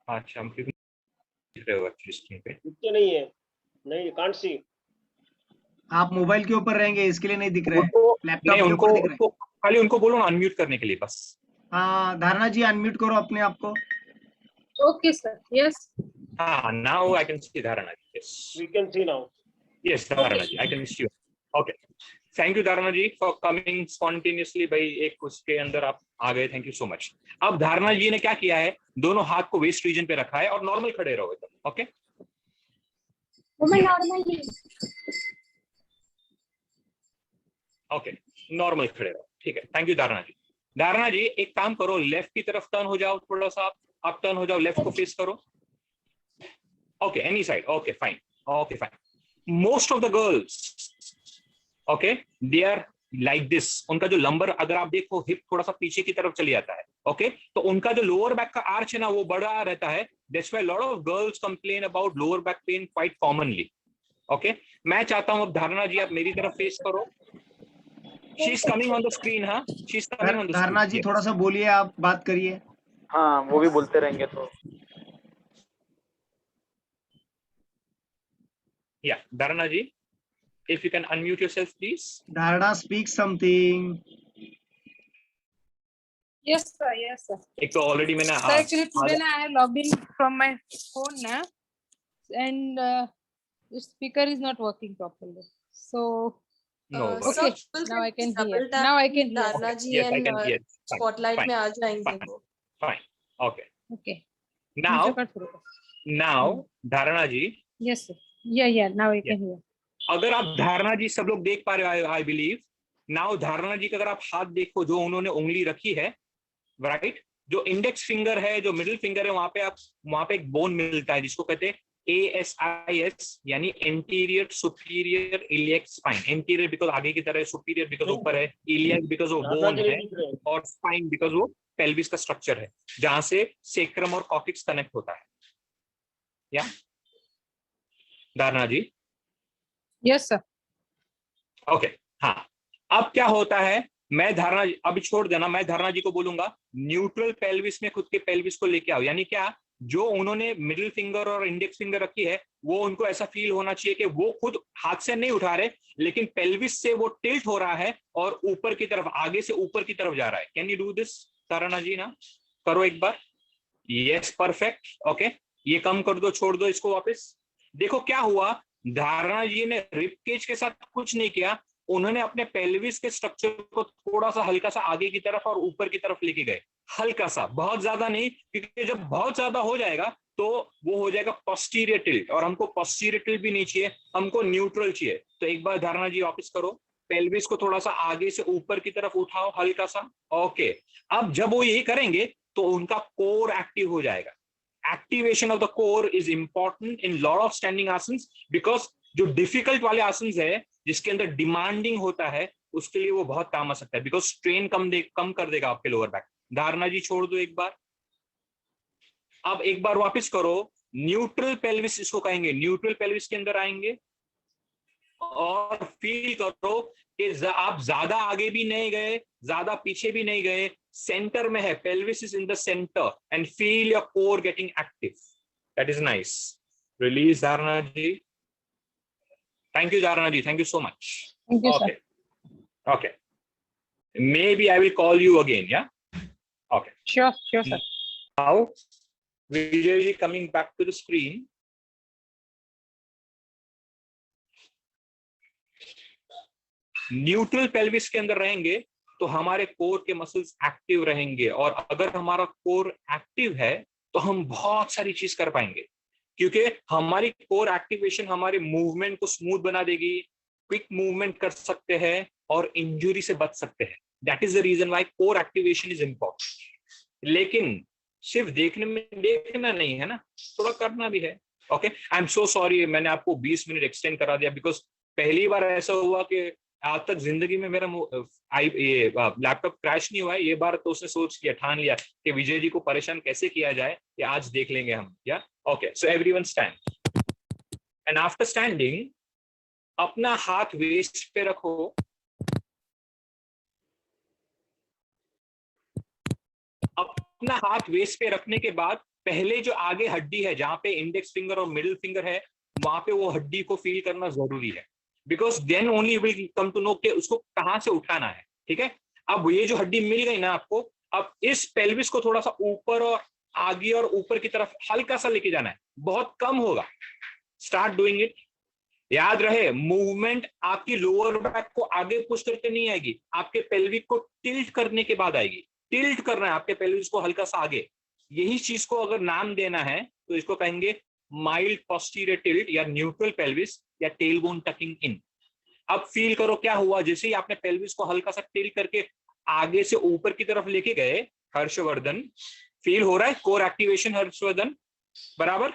अच्छा, हम दिख रहे हो एक्चुअली स्क्रीन पे। तो नहीं है। नहीं, you can't see. आप मोबाइल के ऊपर रहेंगे इसके लिए नहीं दिख रहे हैं, उनको लैपटॉप नहीं, के उनको ऊपर दिख रहे हैं। खाली उनको बोलो ना अनम्यूट करने के लिए बस। हाँ धारणा जी अनम्यूट करो अपने आप को। Okay, sir. Yes. हाँ, now I can see Dharana ji. Yes. We can see now. Yes, Dharana ji, I can see you. Okay. Thank you Dharana ji for coming spontaneously। भाई एक उसके अंदर आप आ गए, थैंक यू सो मच। अब धारणा जी ने क्या किया है, दोनों हाथ को वेस्ट रीजन पे रखा है और नॉर्मल खड़े रहो एकदम। Okay, Normally. ओके, नॉर्मल खड़े रहो, ठीक है। थैंक यू धारणा जी। धारणा जी एक काम करो, लेफ्ट की तरफ टर्न हो जाओ, थोड़ा सा आप टर्न हो जाओ, लेफ्ट को फेस करो। Okay, any side, okay fine, okay fine. Most of the girls okay they are like this. उनका जो लंबर अगर आप देखो हिप थोड़ा सा पीछे की तरफ चली जाता है। ओके तो उनका जो लोअर बैक का आर्च है ना वो बड़ा रहता है। That's why lot of girls complain about lower back pain quite commonly. Okay मैं चाहता हूं अब धारणा जी आप मेरी तरफ फेस करो। She is coming on the screen. हाँ, she is coming on the screen. Dharana ji थोड़ा सा बोलिए, आप बात करिए। हाँ वो भी बोलते रहेंगे तो। या धारणा जी, if you can unmute yourself please. धारणा speak something. Yes, sir. Yes, sir. एक तो ऑलरेडी मैंने So actually today na I logged in from my phone na, and the speaker is not working properly. So no okay, sir, now I can hear. double tap Now I can hear. Dharna ji yes I and can hear. Fine, spotlight fine, में आ जाएंगे fine. वो। fine, okay. Okay. now नीचे कर शुरू कर। now धारणा जी, Yes, sir. Yeah. Now I can hear. अगर आप धारणा जी सब लोग देख पा रहे हो आई बिलीव नाउ। धारणा जी का अगर आप हाथ देखो, जो उन्होंने उंगली रखी है राइट, जो इंडेक्स फिंगर है, जो मिडिल फिंगर है, वहां पे एक बोन मिलता है जिसको कहते हैं ASIS, यानी anterior superior iliac spine. Anterior because आगे की तरह है, सुपीरियर बिकॉज ऊपर है, इलियक बिकॉज वो बोन है, और स्पाइन बिकॉज वो पेल्विस का स्ट्रक्चर है जहां से सेक्रम और कॉक्सिक्स कनेक्ट होता है। या धारणा जी? Yes, sir. ओके हाँ, अब क्या होता है, मैं धारणा अभी छोड़ देना, मैं धारणा जी को बोलूंगा न्यूट्रल पेल्विस में खुद के पेल्विस को लेके आओ। यानी क्या, जो उन्होंने मिडिल फिंगर और इंडेक्स फिंगर रखी है वो उनको ऐसा फील होना चाहिए कि वो खुद हाथ से नहीं उठा रहे, लेकिन पेल्विस से वो टिल्ट हो रहा है और ऊपर की तरफ, आगे से ऊपर की तरफ जा रहा है। कैन यू डू दिस धारणा जी? ना करो एक बार। Yes perfect. ओके ये कम कर दो, छोड़ दो इसको वापस। देखो क्या हुआ, धारणा जी ने रिब केज के साथ कुछ नहीं किया, उन्होंने अपने पेल्विस के स्ट्रक्चर को थोड़ा सा हल्का सा आगे की तरफ और ऊपर की तरफ लेके गए। हल्का सा, बहुत ज्यादा नहीं, क्योंकि जब बहुत ज्यादा हो जाएगा तो वो हो जाएगा पोस्टीरियर टिल्ट, और हमको पोस्टीरियर टिल्ट भी नहीं चाहिए, हमको न्यूट्रल चाहिए। तो एक बार धारणा जी वापस करो, पेल्विस को थोड़ा सा आगे से ऊपर की तरफ उठाओ हल्का सा। ओके अब जब वो ये करेंगे तो उनका कोर एक्टिव हो जाएगा। Activation of the core is important in lot of standing asanas, because जो डिफिकल्ट वाले आसन्स है जिसके अंदर डिमांडिंग होता है उसके लिए वो बहुत काम आ सकता है, बिकॉज स्ट्रेन कम कर देगा आपके लोअर बैक। धारणा जी छोड़ दो एक बार। अब एक बार वापस करो, न्यूट्रल पेल्विस इसको कहेंगे। न्यूट्रल पेल्विस के अंदर आएंगे और फील करो कि आप ज्यादा आगे भी नहीं गए, ज्यादा पीछे भी नहीं गए, सेंटर में है, pelvis is in the centre, and feel your core getting active. That is nice. Release धारणा जी। Thank you, Dharana ji. Thank you so much. Thank you, Okay. sir. Okay. Maybe I will call you again. Yeah. Okay. Sure, sir. Now, Vijay ji coming back to the screen. Neutral pelvis के अंदर रहेंगे तो हमारे कोर के मसल्स एक्टिव रहेंगे, और अगर हमारा कोर एक्टिव है तो हम बहुत सारी चीज कर पाएंगे, क्योंकि हमारी कोर एक्टिवेशन हमारे मूवमेंट को स्मूथ बना देगी, क्विक मूवमेंट कर सकते हैं और इंजरी से बच सकते हैं। That is the reason why core activation is important. लेकिन सिर्फ देखना नहीं है ना, थोड़ा करना भी है। Okay I am so sorry, मैंने आपको 20 मिनट एक्सटेंड करा दिया, बिकॉज पहली बार ऐसा हुआ कि आज तक जिंदगी में मेरा लैपटॉप क्रैश नहीं हुआ है। ये बार तो उसने सोच किया, ठान लिया कि विजय जी को परेशान कैसे किया जाए, कि आज देख लेंगे हम। या okay so everyone stand, and after standing अपना हाथ वेस्ट पे रखो। अपना हाथ वेस्ट पे रखने के बाद पहले जो आगे हड्डी है जहां पे इंडेक्स फिंगर और मिडिल फिंगर है, वहां पे वो हड्डी को फील करना जरूरी है, because then only will come to know कि उसको कहाँ से उठाना है। ठीक है, अब ये जो हड्डी मिल गई ना आपको, अब इस पेल्विस को थोड़ा सा ऊपर और आगे और ऊपर की तरफ हल्का सा लेके जाना है, बहुत कम होगा। Start doing it. याद रहे, मूवमेंट आपकी लोअर बैक को आगे पुश करके नहीं आएगी, आपके पेल्विक को टिल्ट करने के बाद आएगी। टिल्ट करना है आपके पेल्विस को हल्का सा आगे। यही चीज को अगर नाम देना है तो इसको कहेंगे माइल्ड पोस्टीरियर टिल्ट या न्यूट्रल पेल्विस या टेलबोन टकिंग इन। अब फील करो क्या हुआ, जैसे ही आपने पेल्विस को हल्का सा टिल्ट करके आगे से ऊपर की तरफ लेके गए, हर्षवर्धन फील हो रहा है कोर एक्टिवेशन हर्षवर्धन, बराबर।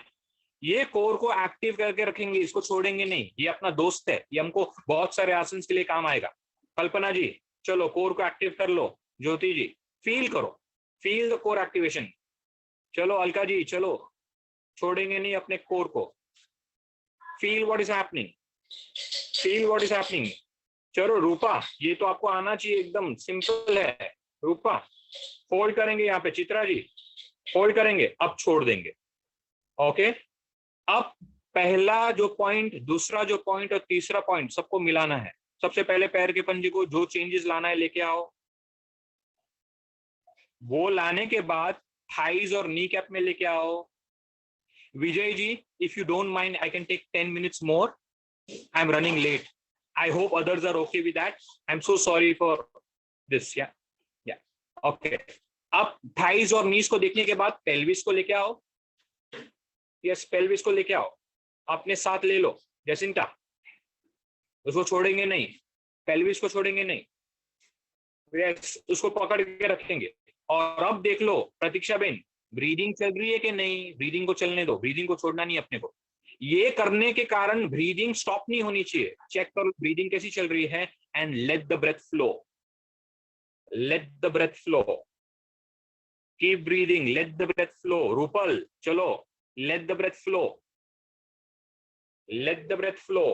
ये कोर को एक्टिव करके रखेंगे, इसको छोड़ेंगे नहीं, ये अपना दोस्त है, ये हमको बहुत सारे आसन के लिए काम आएगा। कल्पना जी चलो कोर को एक्टिव कर लो, ज्योति जी फील करो, फील द कोर एक्टिवेशन। चलो अलका जी चलो, छोड़ेंगे नहीं अपने कोर को। Feel what is happening, feel what is happening. चलो रूपा, ये तो आपको आना चाहिए, एकदम सिंपल है। रूपा होल्ड करेंगे यहाँ पे, चित्रा जी होल्ड करेंगे, अब छोड़ देंगे। ओके, अब पहला जो पॉइंट, दूसरा जो पॉइंट और तीसरा पॉइंट सबको मिलाना है। सबसे पहले पैर के पंजे को जो चेंजेस लाना है लेके आओ, वो लाने के बाद थाइज और नी कैप में लेके आओ। Vijay ji if you don't mind I can take 10 minutes more, I am running late, I hope others are okay with that, I am so sorry for this. Yeah okay, अब थाइज और नीज को देखने के बाद पेल्विस को लेके आओ। यस, पेल्विस को लेके आओ, अपने साथ ले लो जैसिंटा, उसको छोड़ेंगे नहीं, पेल्विस को छोड़ेंगे नहीं। यस, उसको पकड़ के रखेंगे। और अब देख लो प्रतीक्षा बेन, ब्रीदिंग चल रही है कि नहीं, ब्रीदिंग को चलने दो, ब्रीदिंग को छोड़ना नहीं अपने को। ये करने के कारण ब्रीदिंग स्टॉप नहीं होनी चाहिए, चेक करो ब्रीदिंग कैसी चल रही है, and let the breath flow, let the breath flow, keep breathing, let the breath flow. Rupal चलो, let the breath flow, let the breath flow,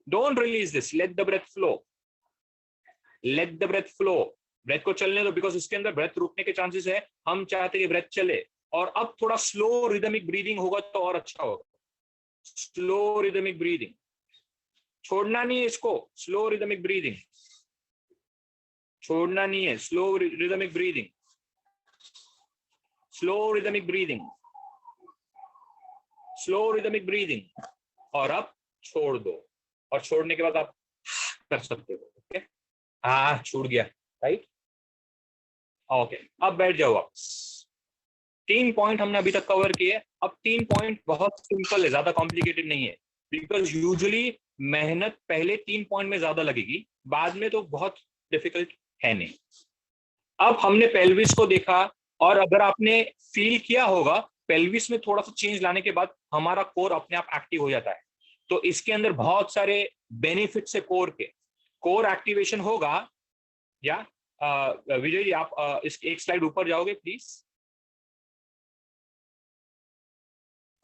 don't release this, let the breath flow, let the breath flow। Breath को चलने दो, बिकॉज इसके अंदर ब्रेथ रुकने के चांसेस है, हम चाहते हैं कि ब्रेथ चले। और अब थोड़ा स्लो रिदमिक ब्रीदिंग होगा तो और अच्छा होगा। स्लो रिदमिक ब्रीदिंग, छोड़ना नहीं है इसको, स्लो रिदमिक ब्रीदिंग छोड़ना नहीं है, slow rhythmic breathing, slow rhythmic breathing, slow rhythmic breathing. और अब छोड़ दो, और छोड़ने के बाद आप कर सकते हो। ओके, हाँ छूट गया, राइट। ओके, अब बैठ जाओ आप। 3 पॉइंट हमने अभी तक कवर किए। अब 3 पॉइंट बहुत सिंपल है, ज्यादा कॉम्प्लिकेटेड नहीं है, बिकॉज यूजुअली मेहनत पहले 3 पॉइंट में ज्यादा लगेगी, बाद में तो बहुत डिफिकल्ट है नहीं। अब हमने पेल्विस को देखा, और अगर आपने फील किया होगा पेल्विस में थोड़ा सा चेंज लाने के बाद हमारा कोर अपने आप एक्टिव हो जाता है। तो इसके अंदर बहुत सारे बेनिफिट्स है कोर के। कोर एक्टिवेशन होगा, या विजय जी आप इस एक स्लाइड ऊपर जाओगे प्लीज।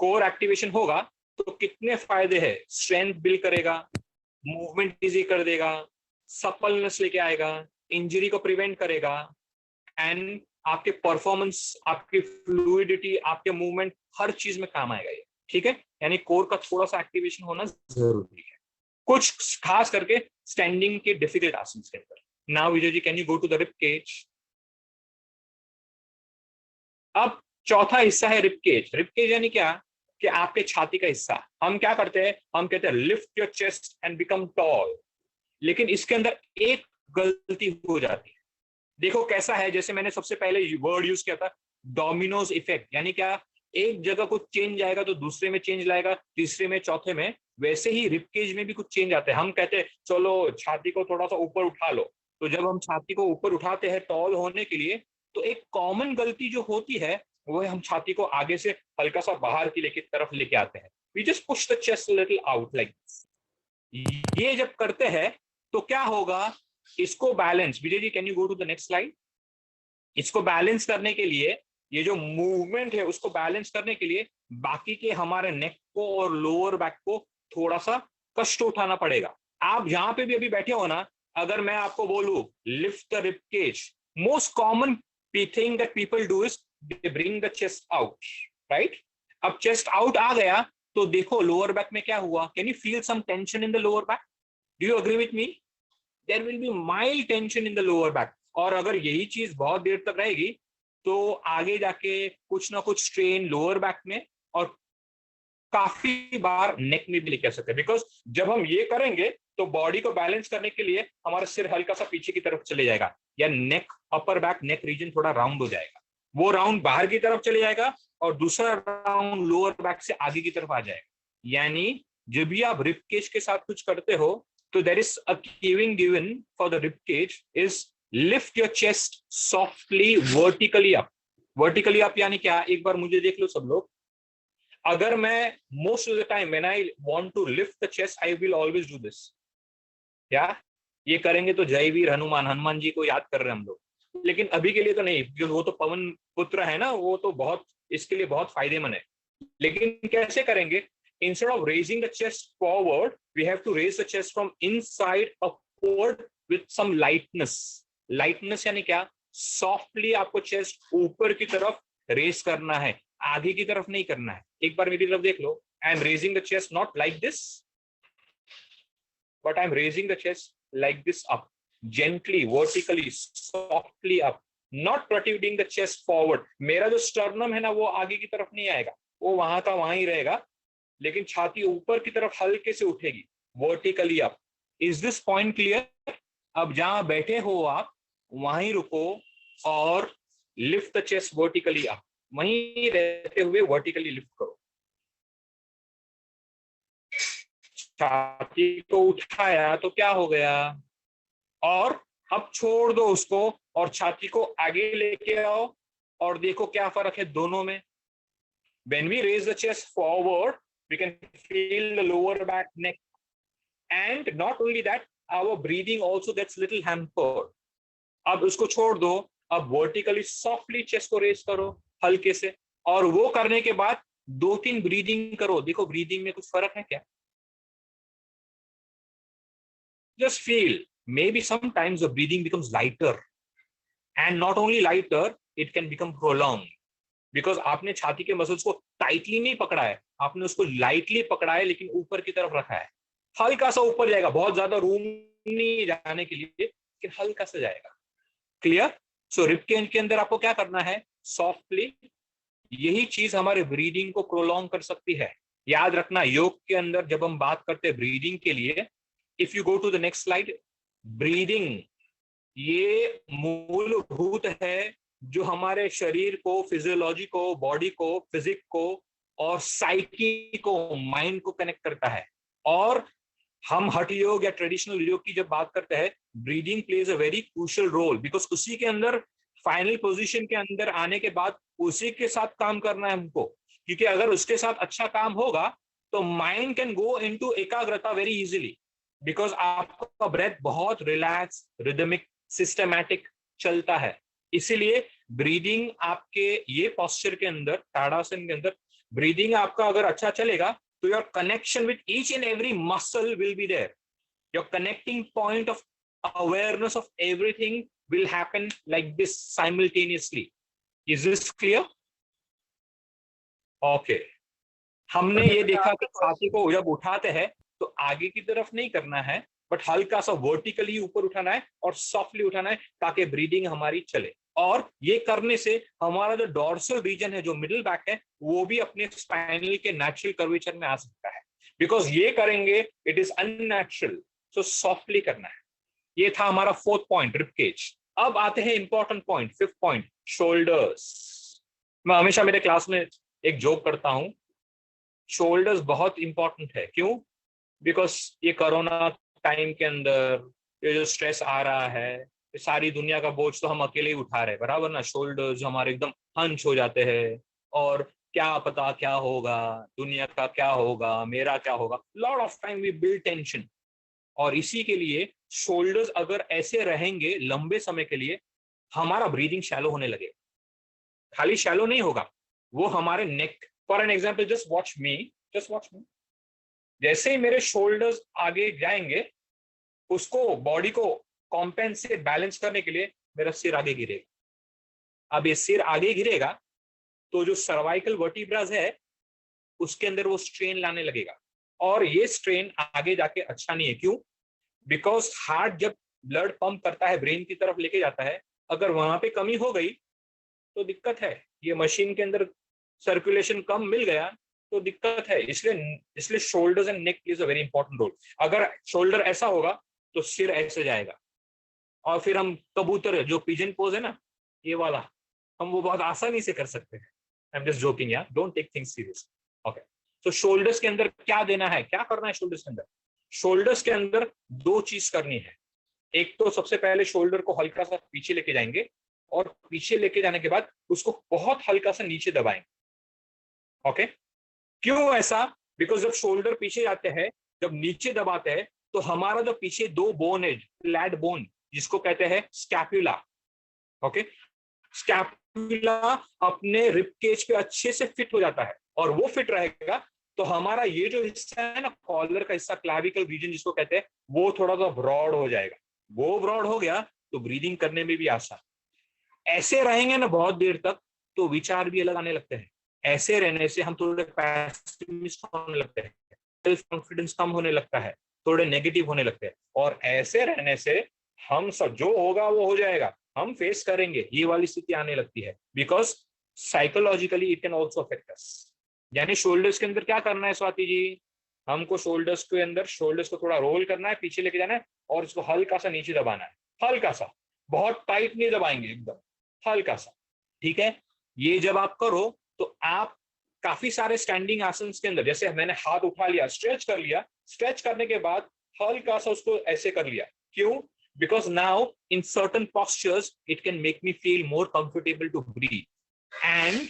कोर एक्टिवेशन होगा तो कितने फायदे हैं, स्ट्रेंथ बिल्ड करेगा, मूवमेंट इजी कर देगा, सपलनेस लेके आएगा, इंजरी को प्रिवेंट करेगा, एंड आपके परफॉर्मेंस, आपकी फ्लूइडिटी, आपके मूवमेंट, हर चीज में काम आएगा ये। ठीक है, यानी कोर का थोड़ा सा एक्टिवेशन होना जरूरी है, कुछ खास करके स्टैंडिंग के डिफिकल्ट आसन के अंदर। Now Vijay ji can you go to the rib cage. अब चौथा हिस्सा है रिब केज। रिब केज यानी क्या, कि आपके छाती का हिस्सा। हम क्या करते हैं, हम कहते हैं lift your chest and become tall, लेकिन इसके अंदर एक गलती हो जाती है। देखो कैसा है, जैसे मैंने सबसे पहले वर्ड यूज किया था डोमिनोज इफेक्ट, यानी क्या, एक जगह कुछ चेंज आएगा तो दूसरे में चेंज लाएगा, तीसरे में, चौथे में। वैसे ही रिब केज में भी कुछ चेंज आते हैं। हम कहते हैं चलो छाती को थोड़ा सा ऊपर उठा लो, तो जब हम छाती को ऊपर उठाते हैं टॉल होने के लिए, तो एक कॉमन गलती जो होती है वो हम छाती को आगे से हल्का सा बाहर की तरफ लेके आते हैं। We just push the chest little out like this. ये जब करते हैं तो क्या होगा, इसको balance, Vijay ji can you go to the next slide. इसको बैलेंस करने के लिए, ये जो मूवमेंट है उसको बैलेंस करने के लिए बाकी के हमारे नेक को और लोअर बैक को थोड़ा सा कष्ट उठाना पड़ेगा। आप जहां पे भी अभी बैठे हो ना, अगर मैं आपको बोलूं lift the rib cage, most common thing that people do is they bring the chest out, right. अब चेस्ट आउट आ गया तो देखो लोअर बैक में क्या हुआ, can you feel some tension in the lower back? Do you agree with me? There will be mild tension in the lower back, और अगर यही चीज बहुत देर तक रहेगी तो आगे जाके कुछ ना कुछ स्ट्रेन लोअर बैक में और काफी बार नेक में भी लेके आ सकते हैं। बिकॉज जब हम ये करेंगे तो बॉडी को बैलेंस करने के लिए हमारा सिर हल्का सा पीछे की तरफ चले जाएगा, या नेक, अपर बैक नेक रीजन थोड़ा राउंड हो जाएगा, वो राउंड बाहर की तरफ चले जाएगा और दूसरा राउंड लोअर बैक से आगे की तरफ आ जाएगा। यानी जब भी आप रिब केज के साथ कुछ करते हो तो there is a cueing given for the rib cage is lift your chest softly vertically up. Vertically up यानी क्या, एक बार मुझे देख लो सब लोग। अगर मैं most of the time when I want to lift the chest I will always do this. क्या ये करेंगे तो जय वीर हनुमान, हनुमान जी को याद कर रहे हैं हम लोग, लेकिन अभी के लिए तो नहीं, क्योंकि वो तो पवन पुत्र है ना, वो तो बहुत इसके लिए बहुत फायदेमंद है। लेकिन कैसे करेंगे? Instead of raising the chest forward we have to raise the chest from inside upward with some lightness. Lightness यानी क्या? सॉफ्टली आपको चेस्ट ऊपर की तरफ रेज करना है, आगे की तरफ नहीं करना है। एक बार मेरी तरफ देख लो, I am raising the chest not like this but I am raising the chest like this up, gently, vertically, softly up, not protruding the chest forward. मेरा जो sternum है ना वो आगे की तरफ नहीं आएगा, वो वहां का वहां ही रहेगा, लेकिन छाती ऊपर की तरफ हल्के से उठेगी, vertically up. Is this point clear? अब जहां बैठे हो आप वहीं रुको और lift the chest vertically up. वहीं रहते हुए vertically lift करो। छाती को उठाया तो क्या हो गया, और अब छोड़ दो उसको और छाती को आगे लेके आओ और देखो क्या फर्क है दोनों में। When we raise the chest forward, we can feel the lower back, neck, and not only that, our breathing also gets little hampered. अब उसको छोड़ दो, अब vertically softly chest को raise करो हल्के से, और वो करने के बाद 2-3 ब्रीदिंग करो, देखो ब्रीदिंग में कुछ फर्क है क्या? Just feel. Maybe sometimes the breathing becomes lighter, and not only lighter, it can become prolonged because आपने छाती के मसल्स को टाइटली नहीं पकड़ा है, आपने उसको लाइटली पकड़ा है, लेकिन ऊपर की तरफ रखा है, हल्का सा ऊपर जाएगा, बहुत ज्यादा रूम नहीं जाने के लिए, लेकिन हल्का सा जाएगा। क्लियर? सो रिब केज के अंदर आपको क्या करना है? सॉफ्टली। यही चीज हमारे ब्रीदिंग को प्रोलॉन्ग कर सकती है। याद रखना, योग के अंदर जब हम बात करते हैं ब्रीदिंग के लिए, if you go to the next slide, breathing ये मूलभूत है जो हमारे शरीर को, फिजियोलॉजी को, बॉडी को, फिजिक को और साइकी को, माइंड को कनेक्ट करता है। और हम हठ योग या ट्रेडिशनल योग की जब बात करते हैं, breathing plays a very crucial role, because उसी के अंदर फाइनल पोजीशन के अंदर आने के बाद उसी के साथ काम करना है हमको, क्योंकि अगर उसके साथ अच्छा काम होगा तो माइंड कैन गो इनटू एकाग्रता वेरी इजीली, बिकॉज आपका ब्रेथ बहुत रिलैक्स, रिदमिक, सिस्टमैटिक चलता है। इसीलिए ब्रीदिंग आपके ये पोस्चर के अंदर, ताड़ासन के अंदर ब्रीदिंग आपका अगर अच्छा चलेगा तो your connection with each and every muscle will be there, your connecting point of awareness of everything will happen like this simultaneously. Is this clear? Okay, हमने ये देखा कि छाती को जब उठाते हैं तो आगे की तरफ नहीं करना है, बट हल्का सा वर्टिकली ऊपर उठाना है और सॉफ्टली उठाना है ताकि ब्रीदिंग हमारी चले। और ये करने से हमारा जो डॉर्सल रीजन है, जो मिडिल बैक है, वो भी अपने स्पाइनल के नेचुरल कर्वेचर में आ सकता है। बिकॉज ये करेंगे it is unnatural, so softly करना है। ये था हमारा 4th पॉइंट, रिब केज। अब आते हैं important point, 5th point, shoulders. मैं हमेशा मेरे क्लास में एक जोक करता हूं, शोल्डर्स बहुत इंपॉर्टेंट है। क्यों? बिकॉज ये कोरोना टाइम के अंदर ये जो स्ट्रेस आ रहा है, ये सारी दुनिया का बोझ तो हम अकेले ही उठा रहे हैं, बराबर ना? शोल्डर्स हमारे एकदम हंच हो जाते हैं, और क्या पता क्या होगा, दुनिया का क्या होगा, मेरा क्या होगा, lot of time we build tension. और इसी के लिए शोल्डर्स अगर ऐसे रहेंगे लंबे समय के लिए, हमारा ब्रीदिंग शैलो होने लगे। खाली शैलो नहीं होगा, वो हमारे neck, for an example, just watch me, जैसे ही मेरे शोल्डर्स आगे जाएंगे, उसको, बॉडी को कॉम्पेंसेट, बैलेंस करने के लिए मेरा सिर आगे गिरेगा। अब ये सिर आगे गिरेगा तो जो सर्वाइकल वर्टिब्रास है उसके अंदर वो स्ट्रेन लाने लगेगा, और ये स्ट्रेन आगे जाके अच्छा नहीं है। क्यों? बिकॉज हार्ट जब ब्लड पंप करता है, ब्रेन की तरफ लेके जाता है, अगर वहां पे कमी हो गई तो दिक्कत है। ये मशीन के अंदर सर्कुलेशन कम मिल गया तो दिक्कत है। इसलिए shoulders and neck plays a very important role. अगर शोल्डर ऐसा होगा तो सिर ऐसे जाएगा, और फिर हम कबूतर जो पिजन पोज है ना, ये वाला, हम वो बहुत आसानी से कर सकते हैं। आई एम जस्ट जोकिंग यार, don't take things serious. Okay, तो शोल्डर्स के अंदर क्या देना है, क्या करना है शोल्डर्स के अंदर? शोल्डर्स के अंदर दो चीज करनी है। एक तो सबसे पहले शोल्डर को हल्का सा पीछे लेके जाएंगे, और पीछे लेके जाने के बाद उसको बहुत हल्का सा नीचे दबाएंगे। ओके, क्यों ऐसा? बिकॉज जब शोल्डर पीछे जाते हैं, जब नीचे दबाते हैं, तो हमारा जो पीछे दो बोन है, फ्लैट बोन, जिसको कहते हैं स्कैपुला। ओके, स्कैपुला अपने रिब केज पे अच्छे से फिट हो जाता है, और वो फिट रहेगा तो हमारा ये जो हिस्सा है ना, कॉलर का हिस्सा, क्लैविकल रीजन जिसको कहते हैं, वो थोड़ा सा ब्रॉड हो जाएगा। वो ब्रॉड हो गया तो ब्रीदिंग करने में भी आसान। ऐसे रहेंगे ना बहुत देर तक तो विचार भी अलग आने लगते हैं। ऐसे रहने से हम थोड़े पैसिमिस्ट होने लगते हैं, सेल्फ कॉन्फिडेंस कम होने लगता है, थोड़े नेगेटिव होने लगते हैं। और ऐसे रहने से हम सब जो होगा वो हो जाएगा, हम फेस करेंगे, ये वाली स्थिति आने लगती है। Because psychologically it can also affect us. यानी शोल्डर्स के अंदर क्या करना है स्वाति जी? हमको शोल्डर्स के अंदर शोल्डर्स को थोड़ा रोल करना है, पीछे लेके जाना है, और इसको हल्का सा नीचे दबाना है। हल्का सा, बहुत टाइट नहीं दबाएंगे, एकदम हल्का सा। ठीक है, ये जब आप करो तो आप काफी सारे स्टैंडिंग आसन के अंदर, जैसे मैंने हाथ उठा लिया, स्ट्रेच कर लिया, स्ट्रेच करने के बाद हल्का सा उसको ऐसे कर लिया। क्यों? Because now in certain postures it can make me feel more comfortable to breathe, and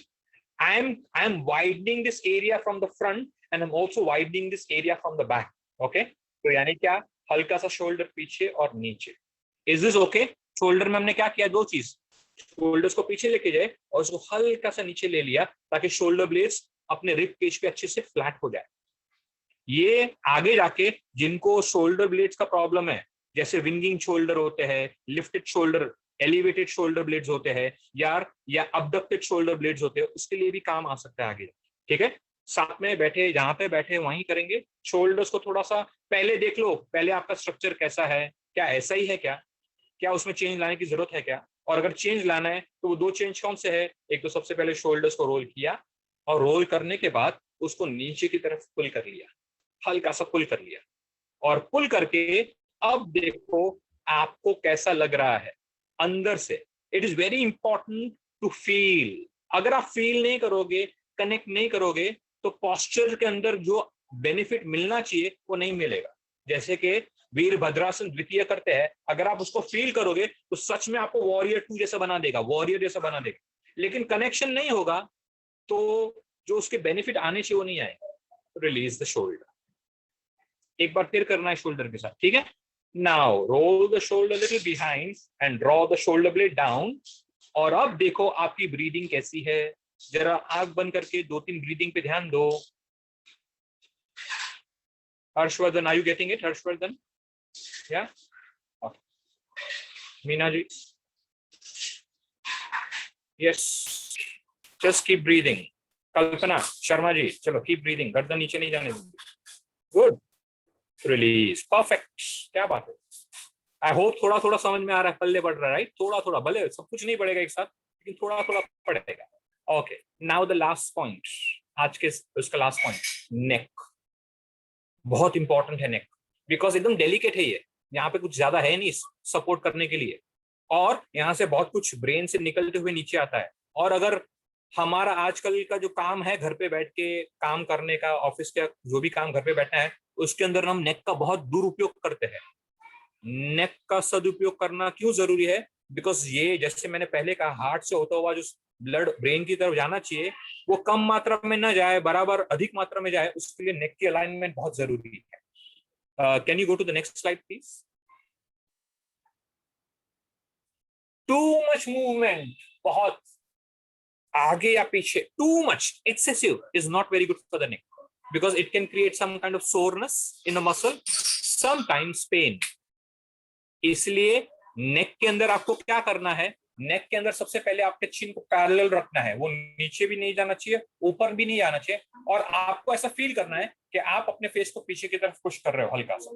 I am widening this area from the front and I'm also widening this area from the back. Okay, तो यानी क्या? हल्का सा शोल्डर पीछे और नीचे। Is this okay? शोल्डर में हमने क्या किया? दो चीज, शोल्डर्स को पीछे लेके जाए और उसको हल्का सा नीचे ले लिया, ताकि शोल्डर ब्लेड्स अपने रिब केज पे अच्छे से फ्लैट हो जाए। ये आगे जाके जिनको शोल्डर ब्लेड्स का प्रॉब्लम है, जैसे विंगिंग शोल्डर होते हैं, lifted shoulder, elevated shoulder blades होते हैं, या अबडक्टेड शोल्डर ब्लेड्स होते हैं, उसके लिए भी काम आ सकता है आगे। ठीक है, साथ में बैठे, जहां पे बैठे वहीं करेंगे। शोल्डर्स को थोड़ा सा पहले देख लो, पहले आपका स्ट्रक्चर कैसा है, क्या ऐसा ही है, क्या उसमें चेंज लाने की जरूरत है क्या? और अगर चेंज लाना है तो वो दो चेंज कौन से है? एक तो सबसे पहले शोल्डर्स को रोल किया, और रोल करने के बाद उसको नीचे की तरफ पुल कर लिया, हल्का सा पुल कर लिया, और पुल करके अब देखो आपको कैसा लग रहा है अंदर से। It is very important to feel. अगर आप फील नहीं करोगे, कनेक्ट नहीं करोगे, तो पोस्चर के अंदर जो बेनिफिट मिलना चाहिए वो नहीं मिलेगा। जैसे कि वीरभद्रासन द्वितीय करते हैं, अगर आप उसको फील करोगे तो सच में आपको वॉरियर 2 जैसा बना देगा, वॉरियर जैसा बना देगा। लेकिन कनेक्शन नहीं होगा तो जो उसके बेनिफिट आने चाहिए वो नहीं आएगा। Release the shoulder. एक बार फिर करना है शोल्डर के साथ, ठीक है? Now roll the shoulder little behind and draw the shoulder blade down. और अब देखो आपकी ब्रीदिंग कैसी है। जरा आंख बंद करके 2-3 ब्रीदिंग पे ध्यान दो। Harshvardhan, are you getting it? Harshvardhan, या Meena ji? Yes, just keep breathing. Kalpana Sharma ji, चलो कीप ब्रीदिंग, गर्दन नीचे नहीं जाने देंगे। गुड, रिलीज, परफेक्ट, क्या बात है। आई होप थोड़ा थोड़ा समझ में आ रहा है, पल्ले बढ़ रहा है, राइट? थोड़ा थोड़ा, भले सब कुछ नहीं पड़ेगा एक साथ, लेकिन थोड़ा थोड़ा पड़ेगा। Okay, now the last point, आज के उसका लास्ट पॉइंट, नेक। बहुत इंपॉर्टेंट है नेक, बिकॉज एकदम डेलिकेट है ये। यहाँ पे कुछ ज्यादा है नहीं सपोर्ट करने के लिए, और यहाँ से बहुत कुछ ब्रेन से निकलते हुए नीचे आता है। और अगर हमारा आजकल का जो काम है, घर पे बैठ के काम करने का, ऑफिस का जो भी काम घर पे बैठना है, उसके अंदर हम नेक का बहुत दुरुपयोग करते हैं। नेक का सदुपयोग करना क्यों जरूरी है? बिकॉज ये, जैसे मैंने पहले कहा, हार्ट से होता हुआ जो ब्लड ब्रेन की तरफ जाना चाहिए वो कम मात्रा में ना जाए, बराबर अधिक मात्रा में जाए, उसके लिए नेक की अलाइनमेंट बहुत जरूरी है। Can you go to the next slide please? Too much movement, बहुत आगे या पीछे, too much, excessive is not very good for the neck, because it can create some kind of soreness in the muscle, sometimes pain. इसलिए नेक के अंदर आपको क्या करना है? नेक के अंदर सबसे पहले आपके चिन को पैरेलल रखना है, वो नीचे भी नहीं जाना चाहिए, ऊपर भी नहीं जाना चाहिए, और आपको ऐसा फील करना है कि आप अपने फेस को पीछे की तरफ पुश कर रहे हो, हल्का सा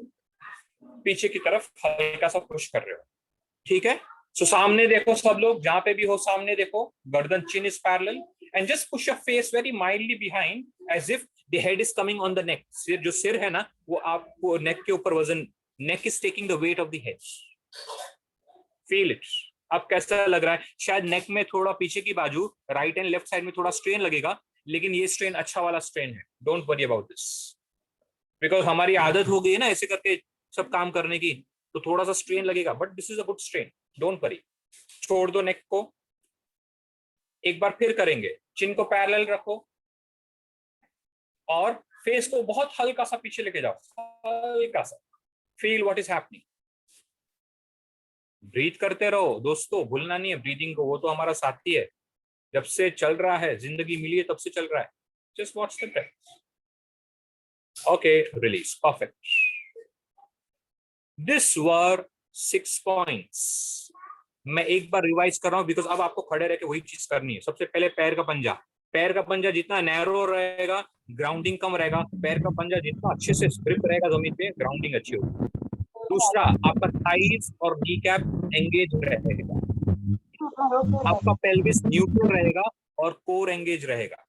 पीछे की तरफ हल्का सा पुश कर रहे हो, ठीक है। सो सामने देखो सब लोग, जहां पे भी हो सामने देखो, गर्दन chin is parallel and just push your face very mildly behind as if the head is coming on the neck. सिर, जो सिर है ना, वो आपको नेक के ऊपर वजन, neck is taking the weight of the head. Feel it. अब कैसा लग रहा है? शायद नेक में थोड़ा पीछे की बाजू, राइट एंड लेफ्ट साइड में थोड़ा स्ट्रेन लगेगा, लेकिन ये स्ट्रेन अच्छा वाला स्ट्रेन है। Don't worry about this, because हमारी आदत हो गई है ना ऐसे करके सब काम करने की, तो थोड़ा सा स्ट्रेन लगेगा, but this is a good strain. Don't worry. छोड़ दो नेक को। एक बार फिर करेंगे। चिन को पैरेलल रखो और फेस को बहुत हल्का सा पीछे लेके जाओ, हल्का सा। Feel what is happening. Breathe करते रहो दोस्तों, भूलना नहीं है ब्रीदिंग को, वो तो हमारा साथी है। जब से चल रहा है, जिंदगी मिली है तब से चल रहा है। Just watch the breath. Okay, release. Perfect. This were 6 points. मैं एक बार रिवाइज कर रहा हूं बिकॉज अब आपको खड़े रह के वही चीज करनी है। सबसे पहले पैर का पंजा। पैर का पंजा जितना नैरो रहेगा, ग्राउंडिंग कम रहेगा। पैर का पंजा जितना अच्छे से ग्रिप रहेगा जमीन पे, ग्राउंडिंग अच्छी होगी। दूसरा, आपका थाइज और नी कैप एंगेज रहेगा। आपका पेल्विस न्यूट्रल रहेगा और कोर एंगेज रहेगा।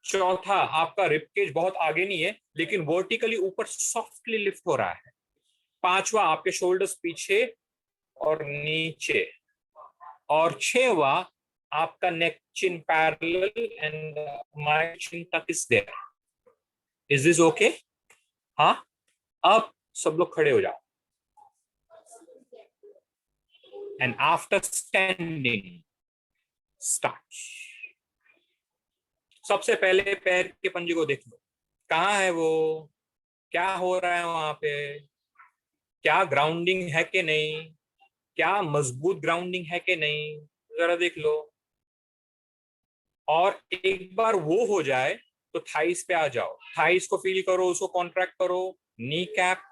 चौथा, आपका रिबकेज बहुत आगे नहीं है, लेकिन वर्टिकली ऊपर सॉफ्टली लिफ्ट हो रहा है। पांचवा, आपके शोल्डर्स पीछे और नीचे। और छठवा, आपका neck chin parallel and my chin tuck is there. Is this okay? हाँ, अब सब लोग खड़े हो जाओ। And after standing start. सबसे पहले पैर के पंजे को देख लो, कहाँ है वो, क्या हो रहा है वहां पे, क्या ग्राउंडिंग है कि नहीं, क्या मजबूत ग्राउंडिंग है कि नहीं, जरा देख लो। और एक बार वो हो जाए तो थाइस पे आ जाओ। थाइस को फील करो, उसको कॉन्ट्रैक्ट करो। Knee cap.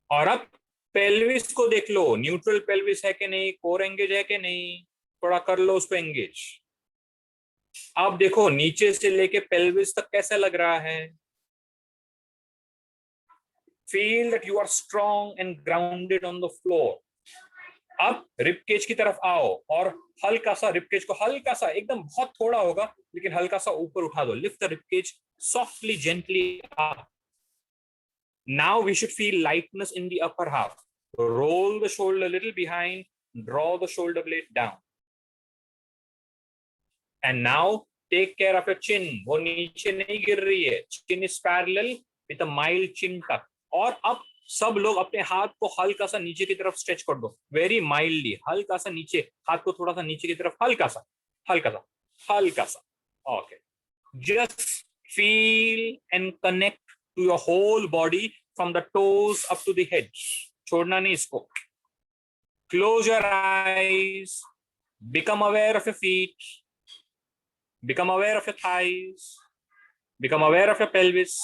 और अब पेल्विस को देख लो, न्यूट्रल पेल्विस है कि नहीं, कोर एंगेज है कि नहीं, थोड़ा कर लो उसको एंगेज। अब देखो नीचे से लेके पेल्विस तक कैसा लग रहा है। Feel that you are strong and grounded on the floor. अब रिबकेज की तरफ आओ और हल्का सा रिबकेज को, हल्का सा, एकदम बहुत थोड़ा होगा लेकिन हल्का सा ऊपर उठा दो। Lift the ribcage softly, gently up. Now we should feel lightness in the upper half. Roll the shoulder a little behind, draw the shoulder blade down. And now take care of your chin. वो नीचे नहीं गिर रही है। Chin is parallel with a mild chin tuck. और अब सब लोग अपने हाथ को हल्का सा नीचे की तरफ स्ट्रेच कर दो, वेरी माइल्डली। हल्का सा नीचे, हाथ को थोड़ा सा नीचे की तरफ, हल्का सा, हल्का सा, हल्का सा। Okay, just feel and connect to your whole body from the toes up to the head. छोड़ना नहीं इसको। Close your eyes. Become aware of your feet. Become aware of your thighs. Become aware of your pelvis.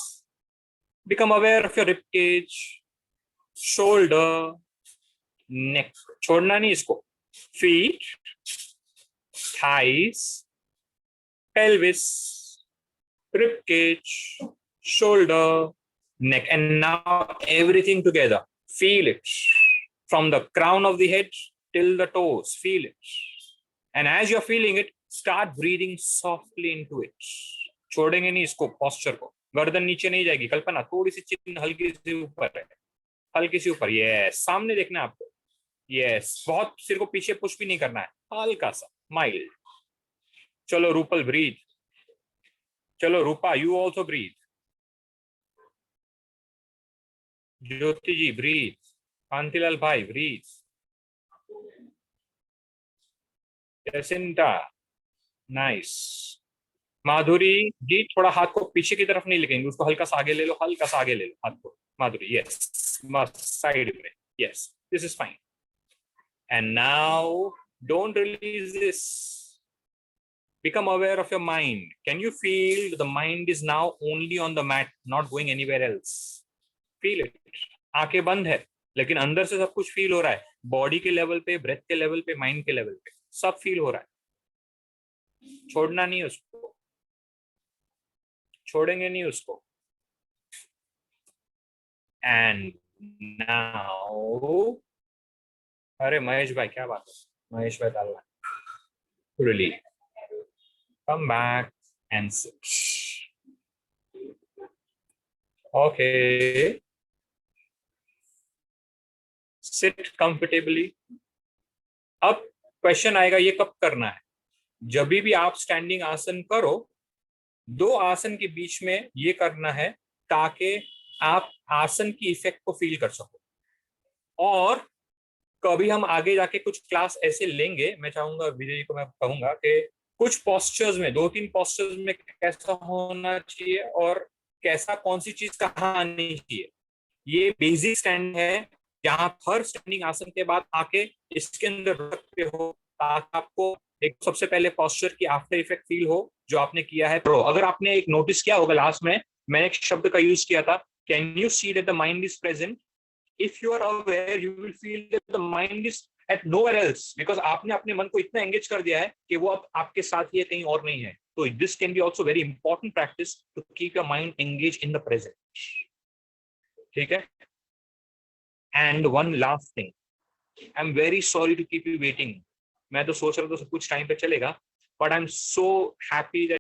Become aware of your rib cage, shoulder, neck. छोड़ना नहीं इसको। Feet, thighs, pelvis, rib cage, shoulder, neck, and now everything together. Feel it from the crown of the head till the toes. Feel it, and as you're feeling it, start breathing softly into it. छोड़ेंगे नहीं इसको, posture को। गर्दन नीचे नहीं जाएगी। कल्पना, थोड़ी सी चिन हल्की सी ऊपर है, हल्की सी ऊपर। यस, सामने देखना है आपको। यस, बहुत सिर को पीछे पुश भी नहीं करना है, हल्का सा, माइल्ड। चलो रूपल, ब्रीथ। चलो Rupa, you also breathe. Jyoti ji breathe. Kantilal bhai breathe. Jacinta, nice. Madhuri ji, थोड़ा हाथ को पीछे की तरफ नहीं लेंगे, उसको हल्का सा आगे ले लो, हल्का सा आगे ले लो हाथ को। माधुरी, यस, मस्त साइड में। Yes, this is fine. And now don't release this. Become aware of your mind. Can you feel the mind is now only on the mat, not going anywhere else? Feel it. आंखें बंद है लेकिन अंदर से सब कुछ फील हो रहा है। बॉडी के लेवल पे, ब्रेथ के लेवल पे, माइंड के लेवल पे सब फील हो रहा है। छोड़ना नहीं उसको। छोड़ेंगे नहीं उसको। एंड नाउ, अरे महेश भाई क्या बात है, महेश भाई डालना really come back and sit. Okay, sit comfortably. अब क्वेश्चन आएगा ये कब करना है? जब भी आप स्टैंडिंग आसन करो, दो आसन के बीच में ये करना है ताकि आप आसन की इफेक्ट को फील कर सको। और कभी हम आगे जाके कुछ क्लास ऐसे लेंगे, मैं चाहूंगा विजय जी को मैं कहूंगा कि कुछ पोस्चर्स में, 2-3 पोस्चर्स में कैसा होना चाहिए और कैसा, कौन सी चीज कहाँ आनी चाहिए। ये बेसिक स्टैंड है जहां हर स्टैंडिंग आसन के बाद आके इसके अंदर रखते हो ताकि आपको एक सबसे पहले पोस्चर की आफ्टर इफेक्ट फील हो जो आपने किया है। तो अगर आपने एक नोटिस किया होगा लास्ट में मैंने एक शब्द का यूज किया था, can you see that the mind is present? If you are aware, you will feel that the mind is at nowhere else, because आपने अपने मन को इतना एंगेज कर दिया है कि वो अब आपके साथ ही है, कहीं और नहीं है। तो this can be also very important practice to keep your mind engaged in the present. ठीक है? And one last thing, I'm very sorry to keep you waiting. मैं तो सोच रहा था सब कुछ टाइम पे चलेगा, but I'm so happy that